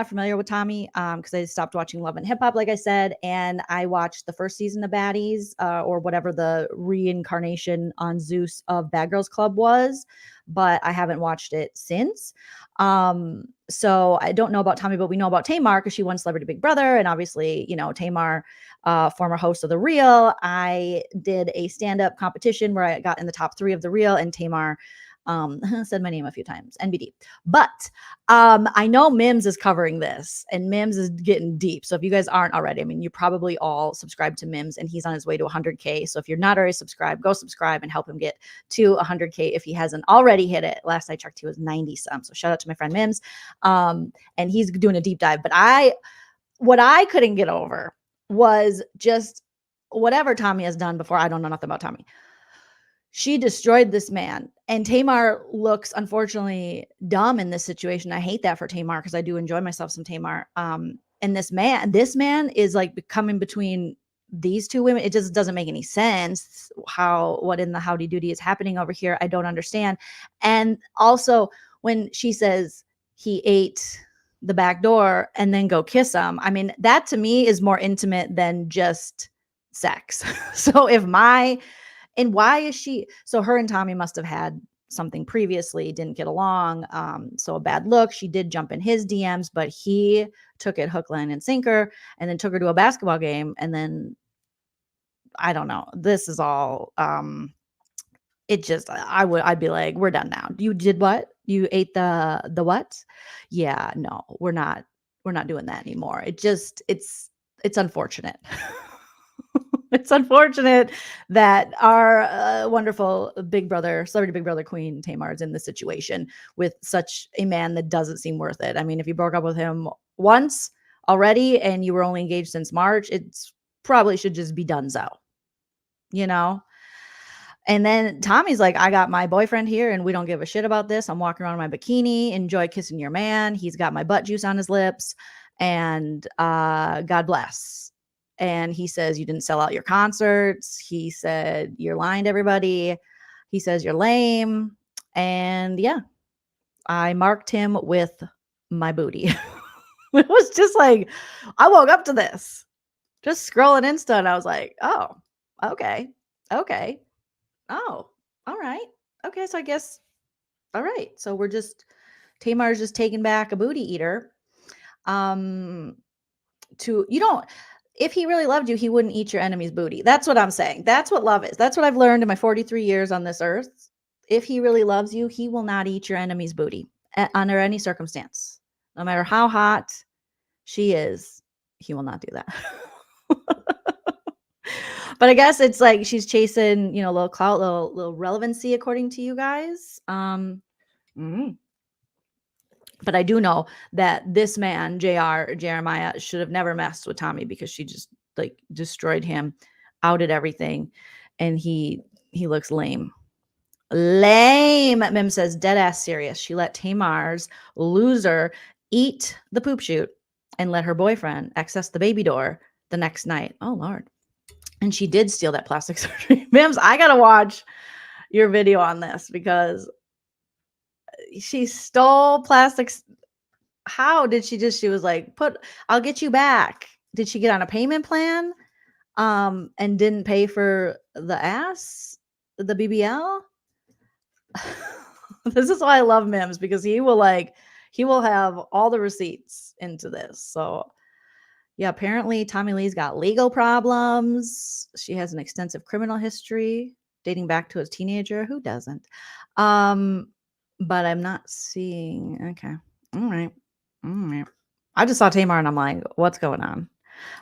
familiar with Tommy because I stopped watching Love and Hip Hop, like I said, and I watched the first season of Baddies or whatever the reincarnation on Zeus of Bad Girls Club was, but I haven't watched it since. So I don't know about Tommy, but we know about Tamar because she won Celebrity Big Brother, and obviously, you know, Tamar, former host of The Real. I did a stand-up competition where I got in the top 3 of The Real, and Tamar said my name a few times, NBD. But I know Mims is covering this, and Mims is getting deep. So if you guys aren't already, I mean, you probably all subscribe to Mims, and he's on his way to 100K. So if you're not already subscribed, go subscribe and help him get to 100K if he hasn't already hit it. Last I checked, he was 90 some. So shout out to my friend Mims. And he's doing a deep dive. But what I couldn't get over was just whatever Tommy has done before. I don't know nothing about Tommy. She destroyed this man. And Tamar looks, unfortunately, dumb in this situation. I hate that for Tamar because I do enjoy myself some Tamar. And this man is like coming between these two women. It just doesn't make any sense what in the howdy doody is happening over here. I don't understand. And also when she says he ate the back door and then go kiss him, I mean, that to me is more intimate than just sex. So and why is she? So her and Tommy must have had something previously, didn't get along. So a bad look. She did jump in his DMs, but he took it hook, line, and sinker, and then took her to a basketball game. And then I don't know. This is all. I'd be like, we're done now. You did what? You ate the what? Yeah, no, we're not doing that anymore. It's unfortunate. It's unfortunate that our wonderful celebrity Big Brother queen Tamar is in this situation with such a man that doesn't seem worth it. I mean, if you broke up with him once already and you were only engaged since March, it's probably should just be done so, you know? And then Tommy's like, I got my boyfriend here and we don't give a shit about this. I'm walking around in my bikini, enjoy kissing your man. He's got my butt juice on his lips and God bless. And he says, you didn't sell out your concerts. He said, you're lying to everybody. He says, you're lame. And yeah, I marked him with my booty. It was just like, I woke up to this, just scrolling Insta, and I was like, oh, okay. Oh, all right. Okay, so I guess, all right. So Tamar's just taking back a booty eater. If he really loved you, he wouldn't eat your enemy's booty. That's what I'm saying. That's what love is. That's what I've learned in my 43 years on this earth. If he really loves you, he will not eat your enemy's booty under any circumstance. No matter how hot she is, he will not do that. But I guess it's like she's chasing, a little clout, little relevancy, according to you guys. But I do know that this man, Jeremiah, should have never messed with Tommy because she just like destroyed him, outed everything, and he looks lame. Lame. Mim says, dead ass serious. She let Tamar's loser eat the poop chute and let her boyfriend access the baby door the next night. Oh, Lord. And she did steal that plastic surgery. Mims, I got to watch your video on this because she stole plastics. How did she was like, I'll get you back. Did she get on a payment plan and didn't pay for the BBL? This is why I love Mims, because he will have all the receipts into this. So yeah, apparently Tommy Lee's got legal problems. She has an extensive criminal history dating back to a teenager. Who doesn't? But I'm not seeing. Okay. All right. I just saw Tamar and I'm like, what's going on?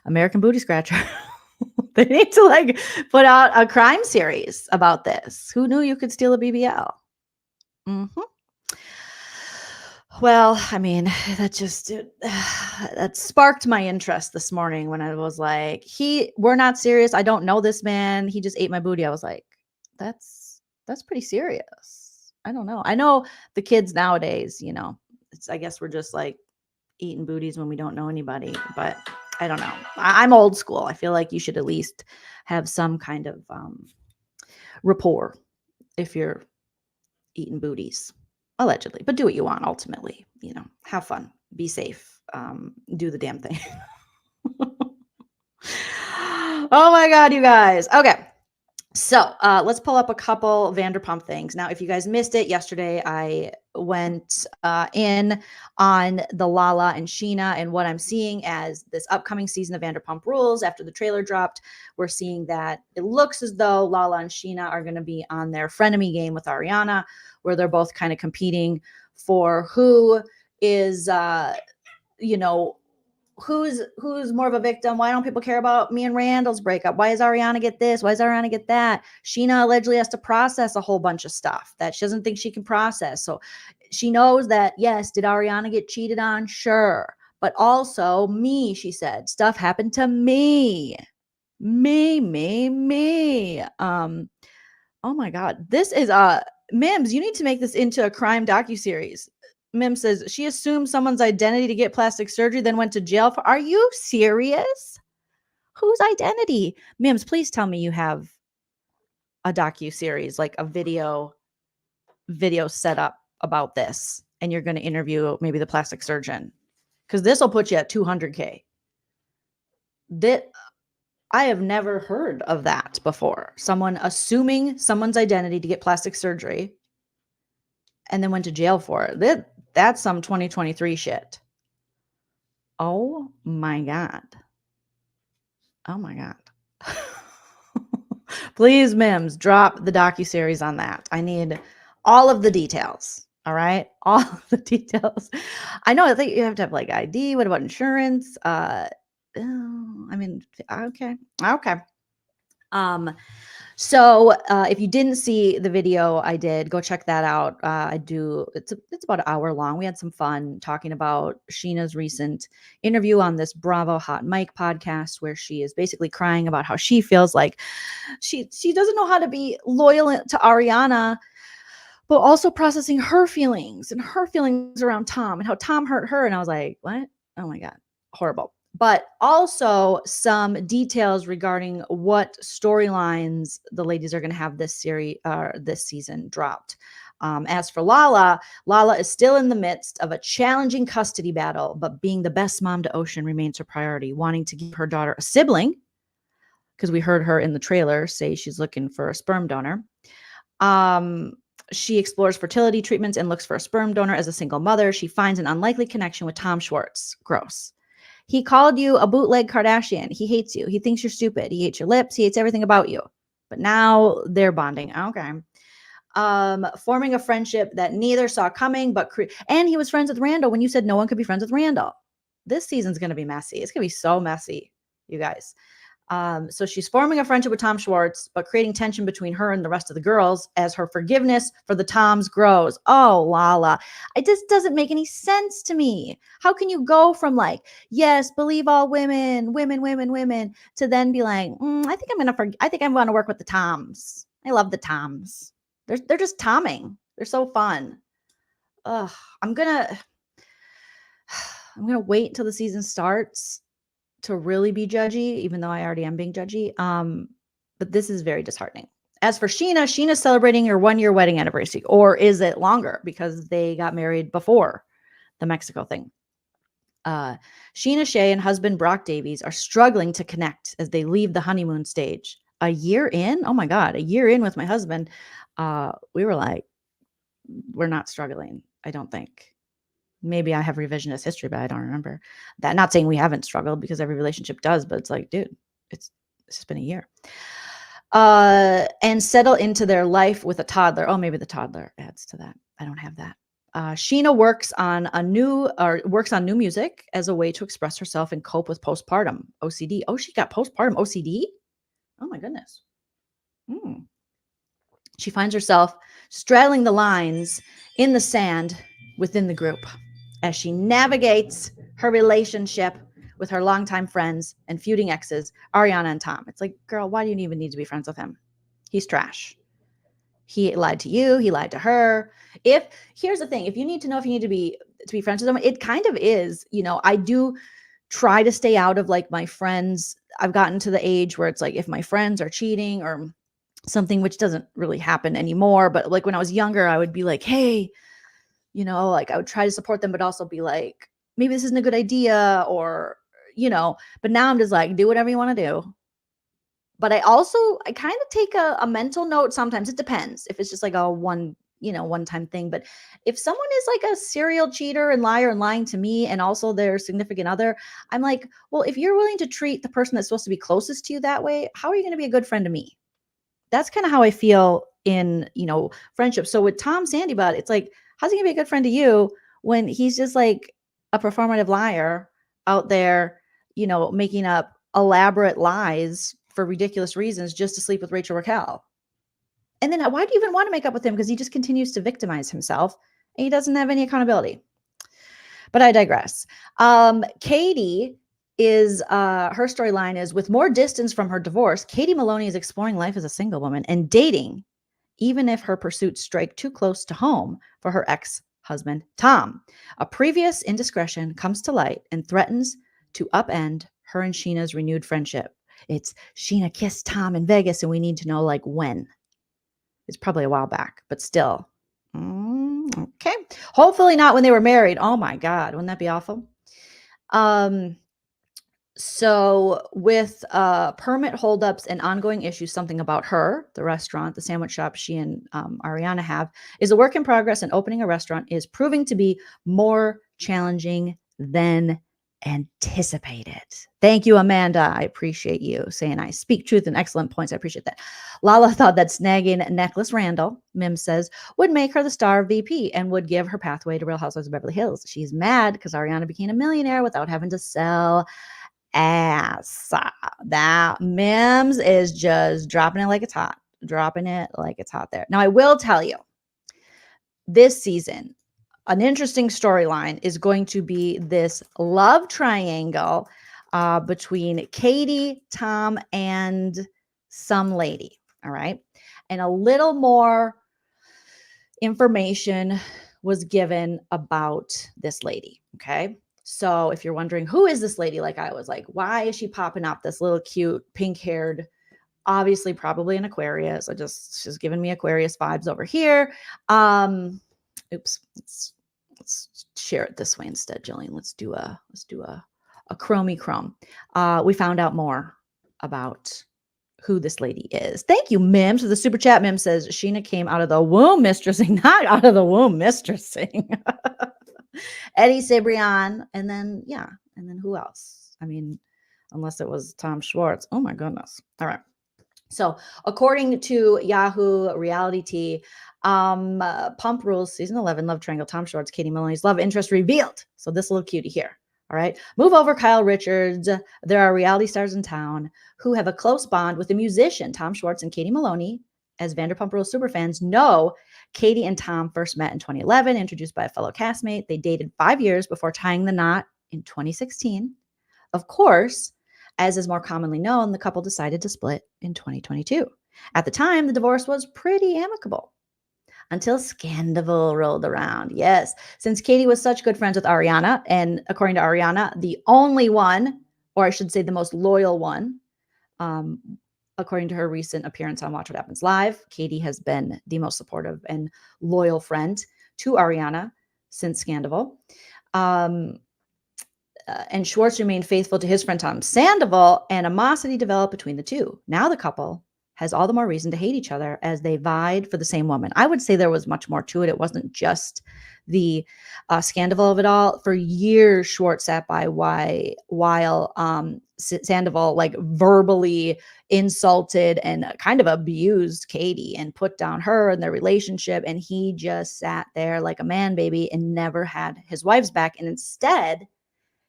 American Booty Scratcher. They need to put out a crime series about this. Who knew you could steal a BBL? Well, I mean, that sparked my interest this morning when I was like, we're not serious. I don't know this man. He just ate my booty. I was like, that's pretty serious. I don't know. I know the kids nowadays, I guess we're just like eating booties when we don't know anybody, but I don't know. I'm old school. I feel like you should at least have some kind of rapport if you're eating booties. Allegedly, but do what you want ultimately, have fun, be safe, do the damn thing. Oh my God, you guys. Okay. So let's pull up a couple Vanderpump things. Now, if you guys missed it yesterday, I went in on the Lala and Sheena and what I'm seeing as this upcoming season of Vanderpump Rules. After the trailer dropped, we're seeing that it looks as though Lala and Sheena are going to be on their frenemy game with Ariana, where they're both kind of competing for who is, who's more of a victim. Why don't people care about me and Randall's breakup? Why does Ariana get this? Why does Ariana get that? Sheena allegedly has to process a whole bunch of stuff that she doesn't think she can process. So she knows that, yes, did Ariana get cheated on? Sure. But also me, she said, stuff happened to me. Me. Oh my God. This is Mims, you need to make this into a crime docuseries. Mim says she assumed someone's identity to get plastic surgery, then went to jail for. Are you serious? Whose identity? Mims, please tell me you have a docuseries, like a video set up about this, and you're going to interview maybe the plastic surgeon, because this will put you at 200K. I have never heard of that before. Someone assuming someone's identity to get plastic surgery and then went to jail for it. That's some 2023 shit. Oh my God. Oh my God. Please, Mims, drop the docuseries on that. I need all of the details. All right. All of the details. I know. I think you have to have ID. What about insurance? Okay. So if you didn't see the video I did, go check that out. It's about an hour long. We had some fun talking about Sheena's recent interview on this Bravo Hot Mic podcast, where she is basically crying about how she feels like she doesn't know how to be loyal to Ariana, but also processing her feelings around Tom and how Tom hurt her. And I was like, what? Oh my God, horrible. But also some details regarding what storylines the ladies are going to have this season dropped. As for Lala is still in the midst of a challenging custody battle, but being the best mom to Ocean remains her priority, wanting to give her daughter a sibling, because we heard her in the trailer say she's looking for a sperm donor. She explores fertility treatments and looks for a sperm donor as a single mother. She finds an unlikely connection with Tom Schwartz. Gross. He called you a bootleg Kardashian. He hates you. He thinks you're stupid. He hates your lips. He hates everything about you. But now they're bonding. Okay. Forming a friendship that neither saw coming, and he was friends with Randall when you said no one could be friends with Randall. This season's going to be messy. It's going to be so messy, you guys. So she's forming a friendship with Tom Schwartz, but creating tension between her and the rest of the girls as her forgiveness for the Toms grows. Oh, Lala. It just doesn't make any sense to me. How can you go from like, yes, believe all women, to then be like, I think I'm going to work with the Toms. I love the Toms. They're just Tomming. They're so fun. Ugh, I'm going to wait until the season starts to really be judgy, even though I already am being judgy. But this is very disheartening. As for Sheena's celebrating her 1-year wedding anniversary, or is it longer because they got married before the Mexico thing? Sheena Shea and husband Brock Davies are struggling to connect as they leave the honeymoon stage. A year in? Oh my God, a year in with my husband. We were like, we're not struggling, I don't think. Maybe I have revisionist history, but I don't remember that. Not saying we haven't struggled, because every relationship does, but it's like, dude, it's just been a year. And settle into their life with a toddler. Oh, maybe the toddler adds to that. I don't have that. Sheena works on new music as a way to express herself and cope with postpartum OCD. Oh, she got postpartum OCD? Oh my goodness. She finds herself straddling the lines in the sand within the group as she navigates her relationship with her longtime friends and feuding exes, Ariana and Tom. It's like, girl, why do you even need to be friends with him? He's trash. He lied to you. He lied to her. Here's the thing, if you need to know if you need to be friends with them, it kind of is, I do try to stay out of like my friends. I've gotten to the age where it's like, if my friends are cheating or something, which doesn't really happen anymore, but like when I was younger, I would be like, hey, like I would try to support them, but also be like, maybe this isn't a good idea, or, but now I'm just like, do whatever you want to do. But I kind of take a mental note sometimes. It depends if it's just like a one-time thing. But if someone is like a serial cheater and liar and lying to me and also their significant other, I'm like, well, if you're willing to treat the person that's supposed to be closest to you that way, how are you going to be a good friend to me? That's kind of how I feel in, friendship. So with Tom Sandybud, it's like, how's he gonna be a good friend to you when he's just like a performative liar out there, making up elaborate lies for ridiculous reasons just to sleep with Rachel Raquel? And then why do you even want to make up with him? Because he just continues to victimize himself and he doesn't have any accountability. But I digress. Katie is her storyline is, with more distance from her divorce, Katie Maloney is exploring life as a single woman and dating, even if her pursuits strike too close to home for her ex-husband, Tom. A previous indiscretion comes to light and threatens to upend her and Sheena's renewed friendship. It's Sheena kissed Tom in Vegas, and we need to know like when. It's probably a while back, but still. Okay. Hopefully not when they were married. Oh my God, wouldn't that be awful? So with permit holdups and ongoing issues, something about her, the restaurant, the sandwich shop she and Ariana have, is a work in progress, and opening a restaurant is proving to be more challenging than anticipated. Thank you, Amanda. I appreciate you saying I speak truth and excellent points. I appreciate that. Lala thought that snagging Necklace Randall, Mim says, would make her the star of VP and would give her pathway to Real Housewives of Beverly Hills. She's mad because Ariana became a millionaire without having to sell ass. That Mims is just dropping it like it's hot. Dropping it like it's hot there. Now, I will tell you, this season, an interesting storyline is going to be this love triangle between Katie, Tom, and some lady. All right. And a little more information was given about this lady. Okay. So if you're wondering, who is this lady? Like I was like, why is she popping up? This little cute pink haired, obviously probably an Aquarius. She's giving me Aquarius vibes over here. Oops. Let's share it this way instead, Jolene. Let's do a chromey chrome. We found out more about who this lady is. Thank you, Mims, for the super chat. Mims says Sheena came out of the womb mistressing, not out of the womb mistressing. Eddie Cibrian, and then who else? I mean, unless it was Tom Schwartz. Oh my goodness. All right. So according to Yahoo Reality T, Pump Rules season 11 love triangle, Tom Schwartz, Katie Maloney's love interest revealed. So this little cutie here. All right. Move over, Kyle Richards. There are reality stars in town who have a close bond with the musician Tom Schwartz and Katie Maloney. As Vanderpump Rules superfans know, Katie and Tom first met in 2011, introduced by a fellow castmate. They dated 5 years before tying the knot in 2016. Of course, as is more commonly known, the couple decided to split in 2022. At the time, the divorce was pretty amicable until Scandival rolled around. Yes, since Katie was such good friends with Ariana, and according to Ariana, the only one, or I should say the most loyal one, according to her recent appearance on Watch What Happens Live, Katie has been the most supportive and loyal friend to Ariana since Scandival. And Schwartz remained faithful to his friend Tom Sandoval, and animosity developed between the two. Now the couple has all the more reason to hate each other as they vied for the same woman. I would say there was much more to it. It wasn't just the Scandival of it all. For years, Schwartz sat by while Sandoval like verbally insulted and kind of abused Katie and put down her and their relationship. And he just sat there like a man baby and never had his wife's back. And instead,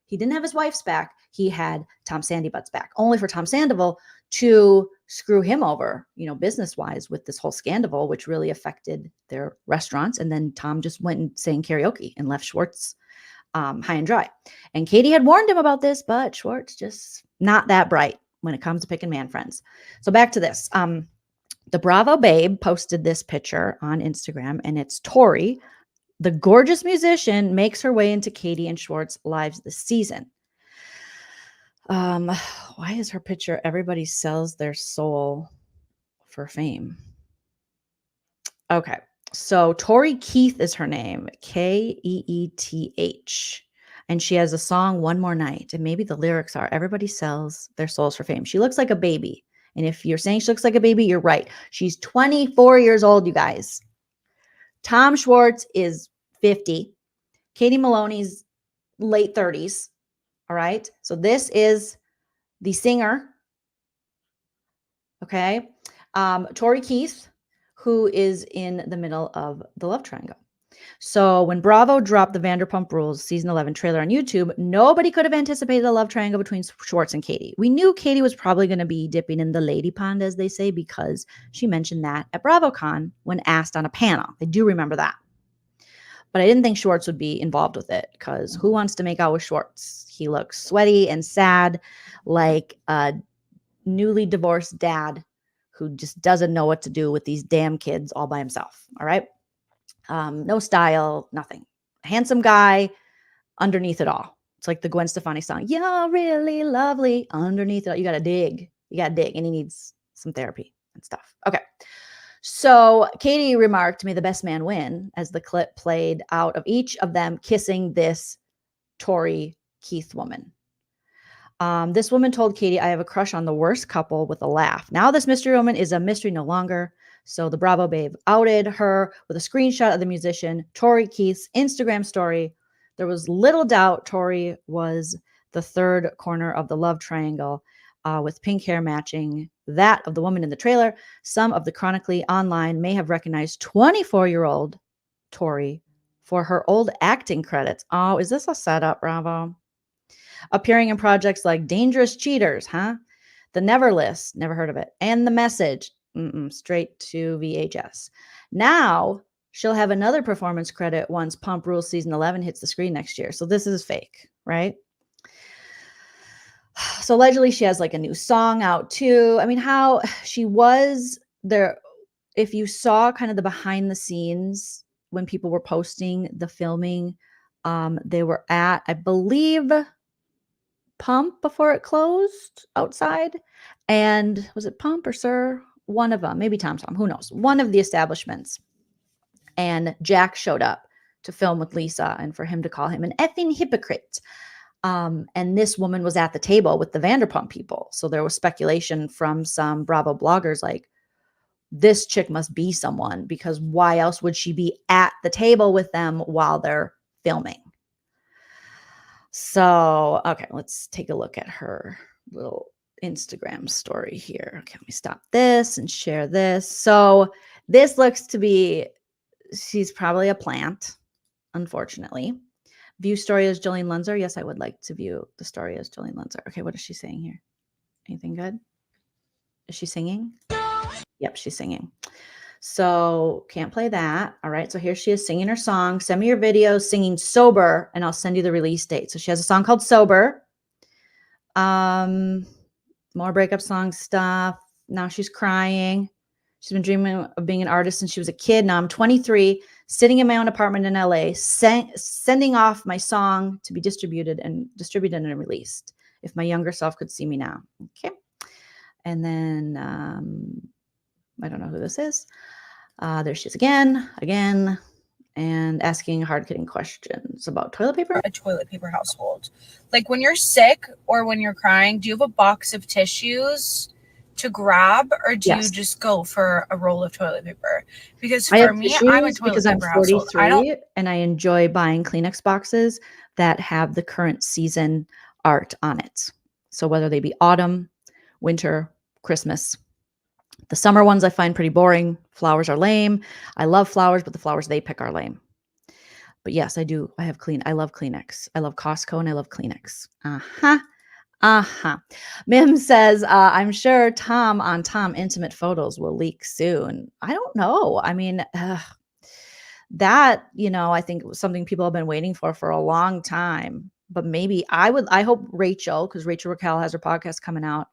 he didn't have his wife's back. He had Tom Sandybutt's back, only for Tom Sandoval to screw him over, business-wise with this whole Scandival, which really affected their restaurants. And then Tom just went and sang karaoke and left Schwartz high and dry. And Katie had warned him about this, but Schwartz just not that bright when it comes to picking man friends. So back to this. The Bravo Babe posted this picture on Instagram, and it's Tori. The gorgeous musician makes her way into Katie and Schwartz lives this season. Why is her picture? Everybody sells their soul for fame. Okay. So Tori Keith is her name, Keeth. And she has a song, One More Night. And maybe the lyrics are, everybody sells their souls for fame. She looks like a baby. And if you're saying she looks like a baby, you're right. She's 24 years old, you guys. Tom Schwartz is 50. Katie Maloney's late 30s. All right. So this is the singer. Okay. Tori Keith, who is in the middle of the love triangle. So when Bravo dropped the Vanderpump Rules season 11 trailer on YouTube, nobody could have anticipated a love triangle between Schwartz and Katie. We knew Katie was probably going to be dipping in the lady pond, as they say, because she mentioned that at BravoCon when asked on a panel. I do remember that. But I didn't think Schwartz would be involved with it, because who wants to make out with Schwartz? He looks sweaty and sad, like a newly divorced dad who just doesn't know what to do with these damn kids all by himself. All right. No style, nothing. Handsome guy underneath it all. It's like the Gwen Stefani song. You're really lovely underneath it all. You got to dig. And he needs some therapy and stuff. Okay. So Katie remarked, may the best man win, as the clip played out of each of them kissing this Tori Keith woman. This woman told Katie, I have a crush on the worst couple, with a laugh. Now this mystery woman is a mystery no longer. So the Bravo Babe outed her with a screenshot of the musician Tori Keith's Instagram story. There was little doubt Tori was the third corner of the love triangle, with pink hair matching that of the woman in the trailer. Some of the chronically online may have recognized 24-year-old Tori for her old acting credits. Oh, is this a setup, Bravo? Appearing in projects like Dangerous Cheaters, huh? The Never List, never heard of it. And The Message, straight to VHS. Now she'll have another performance credit once Pump Rules season 11 hits the screen next year. So this is fake, right? So allegedly she has like a new song out too. I mean, how she was there. If you saw kind of the behind the scenes when people were posting the filming, they were at, I believe, Pump before it closed outside. And was it Pump or Sir? One of them, maybe Tom, who knows? One of the establishments. And Jack showed up to film with Lisa and for him to call him an effing hypocrite. And this woman was at the table with the Vanderpump people. So there was speculation from some Bravo bloggers like, this chick must be someone, because why else would she be at the table with them while they're filming? So, okay, let's take a look at her little Instagram story here. Okay, let me stop this and share this. So this looks to be, she's probably a plant, unfortunately. View story as Joleen Lunzer. Yes, I would like to view the story as Joleen Lunzer. Okay, what is she saying here? Anything good? Is she singing? Yep, she's singing. So can't play that. All right, so here she is singing her song. Send me your video singing Sober, and I'll send you the release date. So she has a song called Sober. More breakup song stuff. Now she's crying. She's been dreaming of being an artist since she was a kid. Now I'm 23, sitting in my own apartment in LA, sending off my song to be distributed and released. If my younger self could see me now. Okay. And then I don't know who this is. There she is again, and asking hard-hitting questions about toilet paper. A toilet paper household. Like when you're sick or when you're crying, do you have a box of tissues to grab, or do you just go for a roll of toilet paper? Because for me, I'm a toilet paper household. And I enjoy buying Kleenex boxes that have the current season art on it. So whether they be autumn, winter, Christmas. The summer ones I find pretty boring. Flowers are lame. I love flowers, but the flowers they pick are lame. But yes, I do. I love Kleenex. I love Costco and I love Kleenex. Mim says, I'm sure Tom on Tom intimate photos will leak soon. I don't know. I mean, that, I think was something people have been waiting for a long time. But maybe I hope Rachel, because Rachel Raquel has her podcast coming out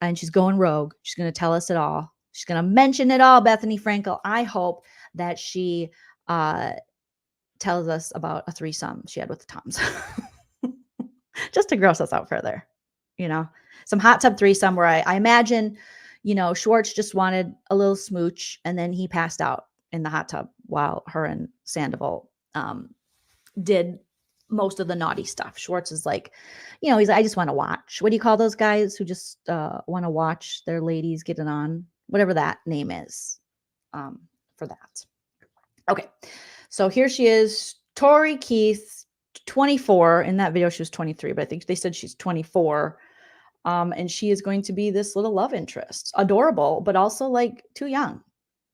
and she's going rogue. She's going to tell us it all. She's going to mention it all, Bethany Frankel. I hope that she tells us about a threesome she had with the Toms. Just to gross us out further, some hot tub threesome where I imagine, Schwartz just wanted a little smooch and then he passed out in the hot tub while her and Sandoval did most of the naughty stuff. Schwartz is like, he's like, I just want to watch. What do you call those guys who just want to watch their ladies get it on? Whatever that name is for that. Okay. So here she is, Tori Keith, 24. In that video, she was 23, but I think they said she's 24. And she is going to be this little love interest. Adorable, but also like too young.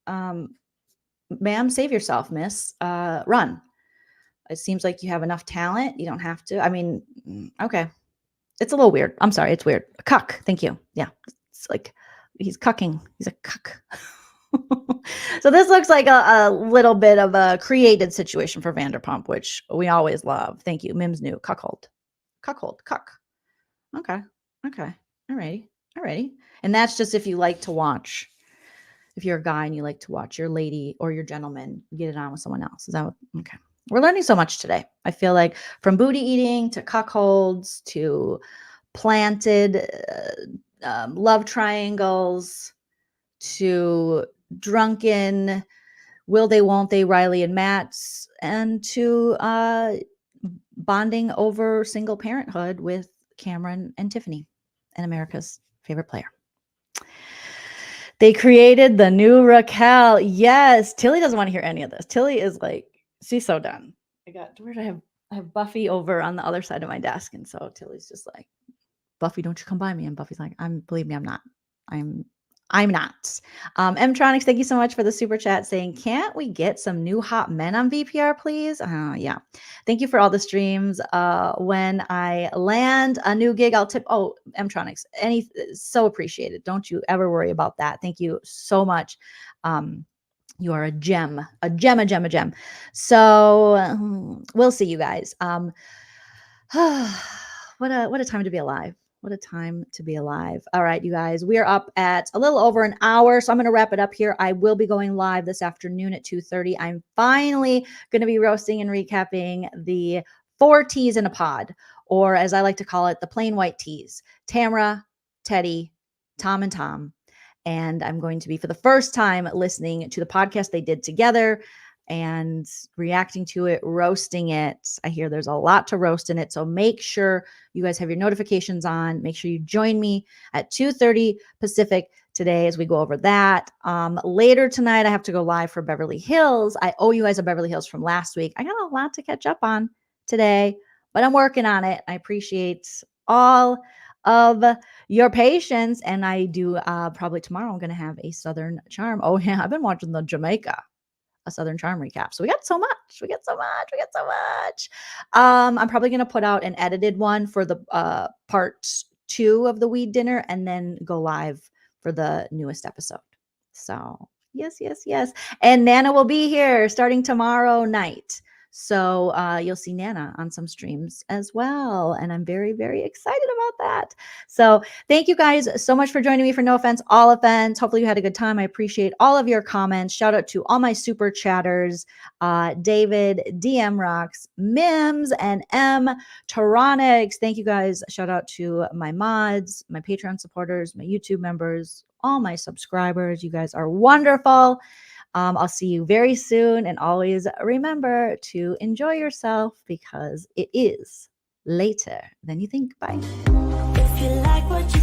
Ma'am, save yourself, miss. Run. It seems like you have enough talent. You don't have to. I mean, okay. It's a little weird. I'm sorry. It's weird. A cuck. Thank you. Yeah. It's like he's cucking. He's a cuck. So this looks like a little bit of a created situation for Vanderpump, which we always love. Thank you. Mim's new. Cuckold. Cuck. Okay. Alrighty. And that's just if you like to watch. If you're a guy and you like to watch your lady or your gentleman get it on with someone else. Is that okay? We're learning so much today. I feel like from booty eating to cuckolds to planted love triangles to drunken will they, won't they, Riley and Matt's, and to bonding over single parenthood with Cameron and Tiffany and America's favorite player. They created the new Raquel. Yes. Tilly doesn't want to hear any of this. Tilly is like, she's so done. I have Buffy over on the other side of my desk. And so Tilly's just like, Buffy, don't you come by me. And Buffy's like, believe me, I'm not. I'm not. Mtronics, thank you so much for the super chat saying, can't we get some new hot men on VPR, please? Yeah. Thank you for all the streams. When I land a new gig, I'll tip. Oh, Mtronics, so appreciated. Don't you ever worry about that. Thank you so much. You are a gem, a gem, a gem, a gem. So we'll see you guys. What a time to be alive. What a time to be alive. All right, you guys, we are up at a little over an hour. So I'm going to wrap it up here. I will be going live this afternoon at 2:30. I'm finally going to be roasting and recapping the 4 T's in a pod, or as I like to call it, the plain white T's. Tamara, Teddy, Tom, and Tom. And I'm going to be, for the first time, listening to the podcast they did together and reacting to it, roasting it. I hear there's a lot to roast in it. So make sure you guys have your notifications on. Make sure you join me at 2:30 Pacific today as we go over that. Later tonight, I have to go live for Beverly Hills. I owe you guys a Beverly Hills from last week. I got a lot to catch up on today, but I'm working on it. I appreciate all of your patience. And I do probably tomorrow, I'm going to have a Southern Charm. Oh yeah, I've been watching the Jamaica, a Southern Charm recap. So we got so much. I'm probably going to put out an edited one for the part 2 of the weed dinner and then go live for the newest episode. So yes. And Nana will be here starting tomorrow night. So you'll see Nana on some streams as well. And I'm very, very excited about that. So thank you guys so much for joining me for No Offense, All Offense. Hopefully you had a good time. I appreciate all of your comments. Shout out to all my super chatters, David, DM Rocks, Mims, and M. Taronics. Thank you guys. Shout out to my mods, my Patreon supporters, my YouTube members, all my subscribers. You guys are wonderful. I'll see you very soon. And always remember to enjoy yourself because it is later than you think. Bye. If you like what you